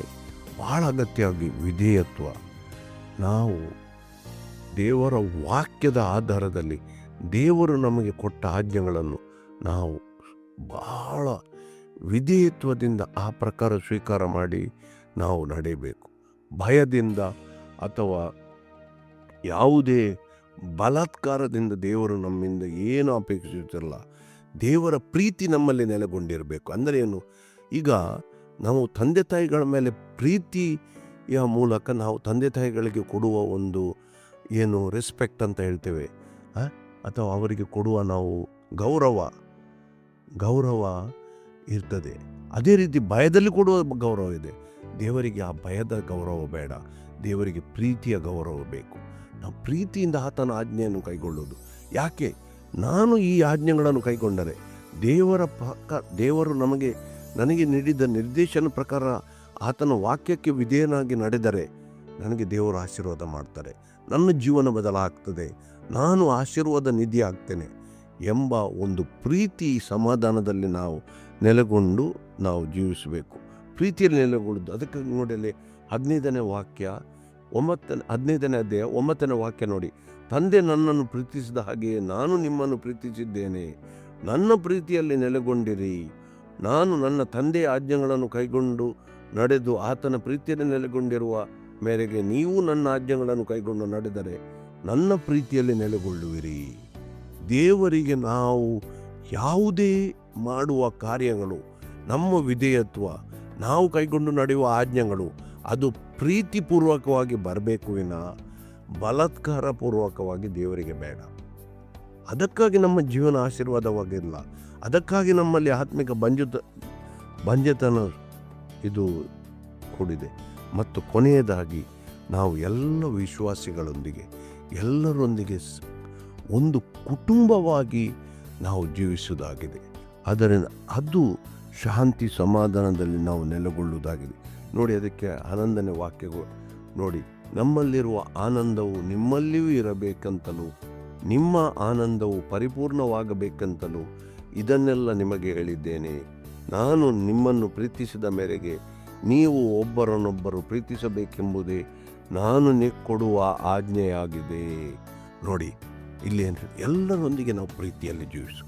ಭಾಳ ಅಗತ್ಯವಾಗಿ ವಿಧೇಯತ್ವ. ನಾವು ದೇವರ ವಾಕ್ಯದ ಆಧಾರದಲ್ಲಿ ದೇವರು ನಮಗೆ ಕೊಟ್ಟ ಆಜ್ಞೆಗಳನ್ನು ನಾವು ಬಹಳ ವಿಧೇಯತ್ವದಿಂದ ಆ ಪ್ರಕಾರ ಸ್ವೀಕಾರ ಮಾಡಿ ನಾವು ನಡೆಯಬೇಕು. ಭಯದಿಂದ ಅಥವಾ ಯಾವುದೇ ಬಲಾತ್ಕಾರದಿಂದ ದೇವರು ನಮ್ಮಿಂದ ಏನು ಅಪೇಕ್ಷಿಸುತ್ತಿಲ್ಲ. ದೇವರ ಪ್ರೀತಿ ನಮ್ಮಲ್ಲಿ ನೆಲೆಗೊಂಡಿರಬೇಕು. ಅಂದರೆ ಏನು? ಈಗ ನಾವು ತಂದೆ ತಾಯಿಗಳ ಮೇಲೆ ಪ್ರೀತಿಯ ಮೂಲಕ ನಾವು ತಂದೆ ತಾಯಿಗಳಿಗೆ ಕೊಡುವ ಒಂದು ಏನು ರೆಸ್ಪೆಕ್ಟ್ ಅಂತ ಹೇಳ್ತೇವೆ, ಅಥವಾ ಅವರಿಗೆ ಕೊಡುವ ನಾವು ಗೌರವ ಇರ್ತದೆ. ಅದೇ ರೀತಿ ಭಯದಲ್ಲಿ ಕೊಡುವ ಗೌರವ ಇದೆ. ದೇವರಿಗೆ ಆ ಭಯದ ಗೌರವ ಬೇಡ, ದೇವರಿಗೆ ಪ್ರೀತಿಯ ಗೌರವ ಬೇಕು. ನಾವು ಪ್ರೀತಿಯಿಂದ ಆತನ ಆಜ್ಞೆಯನ್ನು ಕೈಗೊಳ್ಳುವುದು. ಯಾಕೆ? ನಾನು ಈ ಆಜ್ಞೆಗಳನ್ನು ಕೈಗೊಂಡರೆ, ದೇವರು ನನಗೆ ನೀಡಿದ ನಿರ್ದೇಶನ ಪ್ರಕಾರ ಆತನ ವಾಕ್ಯಕ್ಕೆ ವಿಧೇಯನಾಗಿ ನಡೆದರೆ ನನಗೆ ದೇವರು ಆಶೀರ್ವಾದ ಮಾಡ್ತಾರೆ, ನನ್ನ ಜೀವನ ಬದಲಾಗ್ತದೆ, ನಾನು ಆಶೀರ್ವಾದ ನಿಧಿ ಆಗ್ತೇನೆ ಎಂಬ ಒಂದು ಪ್ರೀತಿ ಸಮಾಧಾನದಲ್ಲಿ ನಾವು ನೆಲೆಗೊಂಡು ನಾವು ಜೀವಿಸಬೇಕು. ಪ್ರೀತಿಯಲ್ಲಿ ನೆಲೆಗೊಳ್ಳುವುದು. ಅದಕ್ಕಾಗಿ ನೋಡಲಿ 15ನೇ ಅಧ್ಯಾಯ 9ನೇ ವಾಕ್ಯ ನೋಡಿ, ತಂದೆ ನನ್ನನ್ನು ಪ್ರೀತಿಸಿದ ಹಾಗೆಯೇ ನಾನು ನಿಮ್ಮನ್ನು ಪ್ರೀತಿಸಿದ್ದೇನೆ, ನನ್ನ ಪ್ರೀತಿಯಲ್ಲಿ ನೆಲೆಗೊಂಡಿರಿ. ನಾನು ನನ್ನ ತಂದೆಯ ಆಜ್ಞೆಗಳನ್ನು ಕೈಗೊಂಡು ನಡೆದು ಆತನ ಪ್ರೀತಿಯಲ್ಲಿ ನೆಲೆಗೊಂಡಿರುವ ಮೇರೆಗೆ ನೀವು ನನ್ನ ಆಜ್ಞೆಗಳನ್ನು ಕೈಗೊಂಡು ನಡೆದರೆ ನನ್ನ ಪ್ರೀತಿಯಲ್ಲಿ ನೆಲೆಗೊಳ್ಳುವಿರಿ. ದೇವರಿಗೆ ನಾವು ಯಾವುದೇ ಮಾಡುವ ಕಾರ್ಯಗಳು, ನಮ್ಮ ವಿಧೇಯತ್ವ, ನಾವು ಕೈಗೊಂಡು ನಡೆಯುವ ಆಜ್ಞೆಗಳು ಅದು ಪ್ರೀತಿಪೂರ್ವಕವಾಗಿ ಬರಬೇಕು ವಿನ ಬಲಾತ್ಕಾರ ಪೂರ್ವಕವಾಗಿ ದೇವರಿಗೆ ಬೇಡ. ಅದಕ್ಕಾಗಿ ನಮ್ಮ ಜೀವನ ಆಶೀರ್ವಾದವಾಗಿಲ್ಲ. ಅದಕ್ಕಾಗಿ ನಮ್ಮಲ್ಲಿ ಆತ್ಮಿಕ ಬಂಜೆತನ ಇದು ಕೂಡಿದೆ. ಮತ್ತು ಕೊನೆಯದಾಗಿ ನಾವು ಎಲ್ಲ ವಿಶ್ವಾಸಿಗಳೊಂದಿಗೆ ಎಲ್ಲರೊಂದಿಗೆ ಒಂದು ಕುಟುಂಬವಾಗಿ ನಾವು ಜೀವಿಸುವುದಾಗಿದೆ. ಅದರಿಂದ ಅದು ಶಾಂತಿ ಸಮಾಧಾನದಲ್ಲಿ ನಾವು ನೆಲೆಗೊಳ್ಳುವುದಾಗಿದೆ. ನೋಡಿ, ಅದಕ್ಕೆ 11ನೇ ವಾಕ್ಯಗಳು ನೋಡಿ, ನಮ್ಮಲ್ಲಿರುವ ಆನಂದವು ನಿಮ್ಮಲ್ಲಿಯೂ ಇರಬೇಕಂತಲೂ ನಿಮ್ಮ ಆನಂದವು ಪರಿಪೂರ್ಣವಾಗಬೇಕಂತಲೂ ಇದನ್ನೆಲ್ಲ ನಿಮಗೆ ಹೇಳಿದ್ದೇನೆ. ನಾನು ನಿಮ್ಮನ್ನು ಪ್ರೀತಿಸಿದ ಮೇರೆಗೆ ನೀವು ಒಬ್ಬರನ್ನೊಬ್ಬರು ಪ್ರೀತಿಸಬೇಕೆಂಬುದೇ ನಾನು ಕೊಡುವ ಆಜ್ಞೆಯಾಗಿದೆ. ನೋಡಿ, ಇಲ್ಲಿ ಎಲ್ಲರೊಂದಿಗೆ ನಾವು ಪ್ರೀತಿಯಲ್ಲಿ ಜೀವಿಸು.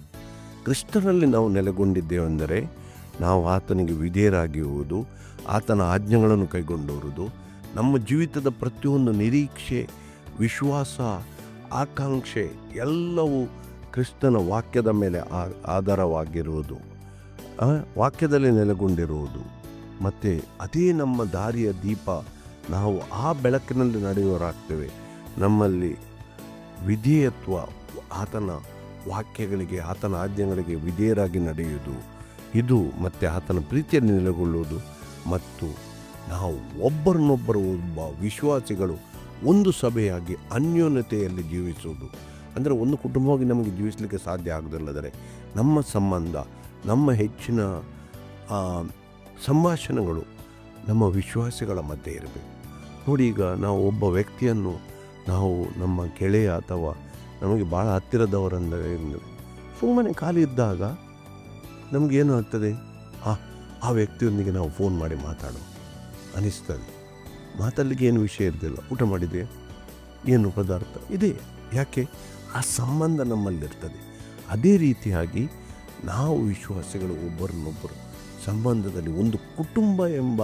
ಕ್ರಿಸ್ತನಲ್ಲಿ ನಾವು ನೆಲೆಗೊಂಡಿದ್ದೇವೆಂದರೆ ನಾವು ಆತನಿಗೆ ವಿಧೇಯರಾಗಿರುವುದು, ಆತನ ಆಜ್ಞೆಗಳನ್ನು ಕೈಗೊಂಡಿರುವುದು, ನಮ್ಮ ಜೀವಿತದ ಪ್ರತಿಯೊಂದು ನಿರೀಕ್ಷೆ, ವಿಶ್ವಾಸ, ಆಕಾಂಕ್ಷೆ ಎಲ್ಲವೂ ಕ್ರಿಸ್ತನ ವಾಕ್ಯದ ಮೇಲೆ ಆಧಾರವಾಗಿರುವುದು, ವಾಕ್ಯದಲ್ಲಿ ನೆಲೆಗೊಂಡಿರುವುದು. ಮತ್ತು ಅದೇ ನಮ್ಮ ದಾರಿಯ ದೀಪ. ನಾವು ಆ ಬೆಳಕಿನಲ್ಲಿ ನಡೆಯುವರಾಗ್ತೇವೆ. ನಮ್ಮಲ್ಲಿ ವಿಧೇಯತ್ವ, ಆತನ ವಾಕ್ಯಗಳಿಗೆ, ಆತನ ಆಜ್ಞೆಗಳಿಗೆ ವಿಧೇಯರಾಗಿ ನಡೆಯುವುದು ಇದು, ಮತ್ತು ಆತನ ಪ್ರೀತಿಯಲ್ಲಿ ನೆಲೆಗೊಳ್ಳುವುದು, ಮತ್ತು ನಾವು ಒಬ್ಬರನ್ನೊಬ್ಬರು ಒಬ್ಬ ವಿಶ್ವಾಸಿಗಳು ಒಂದು ಸಭೆಯಾಗಿ ಅನ್ಯೋನ್ಯತೆಯಲ್ಲಿ ಜೀವಿಸುವುದು. ಅಂದರೆ ಒಂದು ಕುಟುಂಬವಾಗಿ ನಮಗೆ ಜೀವಿಸಲಿಕ್ಕೆ ಸಾಧ್ಯ ಆಗೋದಿಲ್ಲದರೆ ನಮ್ಮ ಸಂಬಂಧ, ನಮ್ಮ ಹೆಚ್ಚಿನ ಸಂಭಾಷಣೆಗಳು ನಮ್ಮ ವಿಶ್ವಾಸಿಗಳ ಮಧ್ಯೆ ಇರಬೇಕು. ನೋಡಿ, ಈಗ ನಾವು ಒಬ್ಬ ವ್ಯಕ್ತಿಯನ್ನು ನಾವು ನಮ್ಮ ಗೆಳೆಯ ಅಥವಾ ನಮಗೆ ಭಾಳ ಹತ್ತಿರದವರಂದರೆ ಸುಮ್ಮನೆ ಖಾಲಿ ಇದ್ದಾಗ ನಮಗೇನು ಆಗ್ತದೆ, ಆ ವ್ಯಕ್ತಿಯೊಂದಿಗೆ ನಾವು ಫೋನ್ ಮಾಡಿ ಮಾತಾಡೋ ಅನಿಸ್ತದೆ. ಮಾತಾಡಲಿಕ್ಕೆ ಏನು ವಿಷಯ ಇರಲಿಲ್ಲ, ಊಟ ಮಾಡಿದೆ, ಏನು ಪದಾರ್ಥ ಇದೆ, ಯಾಕೆ ಆ ಸಂಬಂಧ ನಮ್ಮಲ್ಲಿರ್ತದೆ. ಅದೇ ರೀತಿಯಾಗಿ ನಾವು ವಿಶ್ವಾಸಿಗಳು ಒಬ್ಬರನ್ನೊಬ್ಬರು ಸಂಬಂಧದಲ್ಲಿ ಒಂದು ಕುಟುಂಬ ಎಂಬ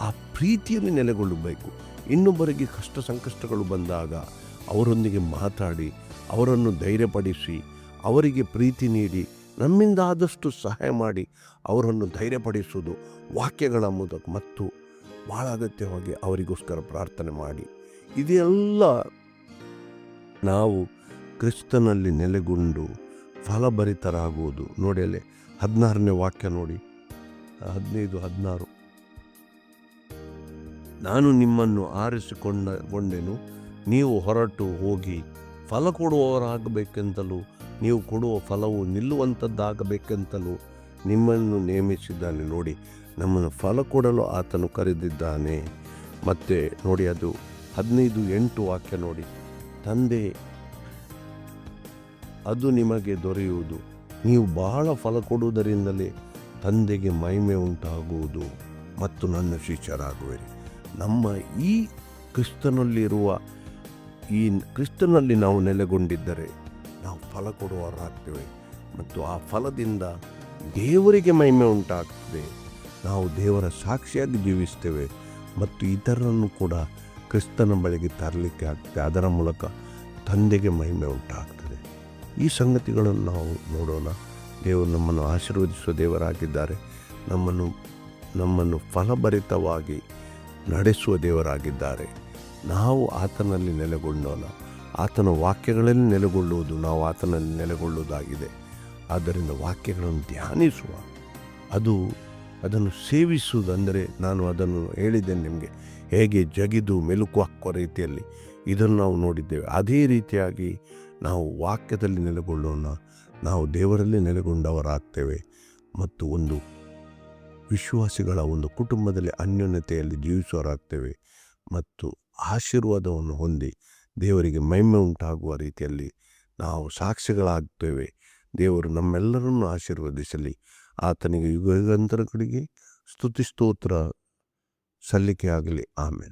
ಆ ಪ್ರೀತಿಯಲ್ಲಿ ನೆಲೆಗೊಳ್ಳಬೇಕು. ಇನ್ನೊಬ್ಬರಿಗೆ ಕಷ್ಟ ಸಂಕಷ್ಟಗಳು ಬಂದಾಗ ಅವರೊಂದಿಗೆ ಮಾತಾಡಿ, ಅವರನ್ನು ಧೈರ್ಯಪಡಿಸಿ, ಅವರಿಗೆ ಪ್ರೀತಿ ನೀಡಿ, ನಮ್ಮಿಂದ ಆದಷ್ಟು ಸಹಾಯ ಮಾಡಿ ಅವರನ್ನು ಧೈರ್ಯಪಡಿಸುವುದು ವಾಕ್ಯಗಳ ಮೂಲಕ, ಮತ್ತು ಭಾಳ ಅಗತ್ಯವಾಗಿ ಅವರಿಗೋಸ್ಕರ ಪ್ರಾರ್ಥನೆ ಮಾಡಿ. ಇದೆಲ್ಲ ನಾವು ಕ್ರಿಸ್ತನಲ್ಲಿ ನೆಲೆಗೊಂಡು ಫಲಭರಿತರಾಗುವುದು. ನೋಡಿ, ಅಲ್ಲಿ 16ನೇ ವಾಕ್ಯ ನೋಡಿ, 15-16. ನಾನು ನಿಮ್ಮನ್ನು ಆರಿಸಿಕೊಂಡೆನು, ನೀವು ಹೊರಟು ಹೋಗಿ ಫಲ ಕೊಡುವವರಾಗಬೇಕೆಂತಲೂ ನೀವು ಕೊಡುವ ಫಲವು ನಿಲ್ಲುವಂಥದ್ದಾಗಬೇಕೆಂತಲೂ ನಿಮ್ಮನ್ನು ನೇಮಿಸಿದ್ದಾನೆ. ನೋಡಿ, ನಮ್ಮನ್ನು ಫಲ ಕೊಡಲು ಆತನು ಕರೆದಿದ್ದಾನೆ. ಮತ್ತು ನೋಡಿ, ಅದು 15:8 ವಾಕ್ಯ ನೋಡಿ, ತಂದೆ, ಅದು ನಿಮಗೆ ದೊರೆಯುವುದು, ನೀವು ಬಹಳ ಫಲ ಕೊಡುವುದರಿಂದಲೇ ತಂದೆಗೆ ಮಹಿಮೆ ಉಂಟಾಗುವುದು ಮತ್ತು ನನ್ನ ಶಿಷ್ಯರಾಗುವಿರಿ. ನಮ್ಮ ಈ ಕ್ರಿಸ್ತನಲ್ಲಿ ನಾವು ನೆಲೆಗೊಂಡಿದ್ದರೆ ನಾವು ಫಲ ಕೊಡುವವರಾಗ್ತೇವೆ, ಮತ್ತು ಆ ಫಲದಿಂದ ದೇವರಿಗೆ ಮಹಿಮೆ ಉಂಟಾಗ್ತದೆ. ನಾವು ದೇವರ ಸಾಕ್ಷಿಯಾಗಿ ಜೀವಿಸ್ತೇವೆ ಮತ್ತು ಇತರರನ್ನು ಕೂಡ ಕ್ರಿಸ್ತನ ಬಳಿಗೆ ತರಲಿಕ್ಕೆ ಆಗ್ತದೆ. ಅದರ ಮೂಲಕ ತಂದೆಗೆ ಮಹಿಮೆ ಉಂಟಾಗ್ತದೆ. ಈ ಸಂಗತಿಗಳನ್ನು ನಾವು ನೋಡೋಣ. ದೇವರು ನಮ್ಮನ್ನು ಆಶೀರ್ವದಿಸುವ ದೇವರಾಗಿದ್ದಾರೆ. ನಮ್ಮನ್ನು ಫಲಭರಿತವಾಗಿ ನಡೆಸುವ ದೇವರಾಗಿದ್ದಾರೆ. ನಾವು ಆತನಲ್ಲಿ ನೆಲೆಗೊಂಡೋಣ. ಆತನ ವಾಕ್ಯಗಳಲ್ಲಿ ನೆಲೆಗೊಳ್ಳುವುದು ನಾವು ಆತನಲ್ಲಿ ನೆಲೆಗೊಳ್ಳುವುದಾಗಿದೆ. ಆದ್ದರಿಂದ ವಾಕ್ಯಗಳನ್ನು ಧ್ಯಾನಿಸುವ, ಅದನ್ನು ಸೇವಿಸುವುದು. ಅಂದರೆ ನಾನು ಅದನ್ನು ಹೇಳಿದ್ದೇನೆ ನಿಮಗೆ, ಹೇಗೆ ಜಗಿದು ಮೆಲುಕು ಹಾಕುವ ರೀತಿಯಲ್ಲಿ ಇದನ್ನು ನಾವು ನೋಡಿದ್ದೇವೆ. ಅದೇ ರೀತಿಯಾಗಿ ನಾವು ವಾಕ್ಯದಲ್ಲಿ ನೆಲೆಗೊಳ್ಳೋಣ. ನಾವು ದೇವರಲ್ಲಿ ನೆಲೆಗೊಂಡವರಾಗ್ತೇವೆ ಮತ್ತು ಒಂದು ವಿಶ್ವಾಸಿಗಳ ಒಂದು ಕುಟುಂಬದಲ್ಲಿ ಅನ್ಯೋನ್ಯತೆಯಲ್ಲಿ ಜೀವಿಸುವವರಾಗ್ತೇವೆ ಮತ್ತು ಆಶೀರ್ವಾದವನ್ನು ಹೊಂದಿ ದೇವರಿಗೆ ಮಹಿಮೆ ಉಂಟಾಗುವ ರೀತಿಯಲ್ಲಿ ನಾವು ಸಾಕ್ಷಿಗಳಾಗ್ತೇವೆ. ದೇವರು ನಮ್ಮೆಲ್ಲರನ್ನು ಆಶೀರ್ವದಿಸಲಿ. ಆತನಿಗೆ ಯುಗಾಂತರಗಳಿಗೆ ಸ್ತುತಿ ಸ್ತೋತ್ರ ಸಲ್ಲಿಕೆ ಆಗಲಿ. ಆಮೇಲೆ.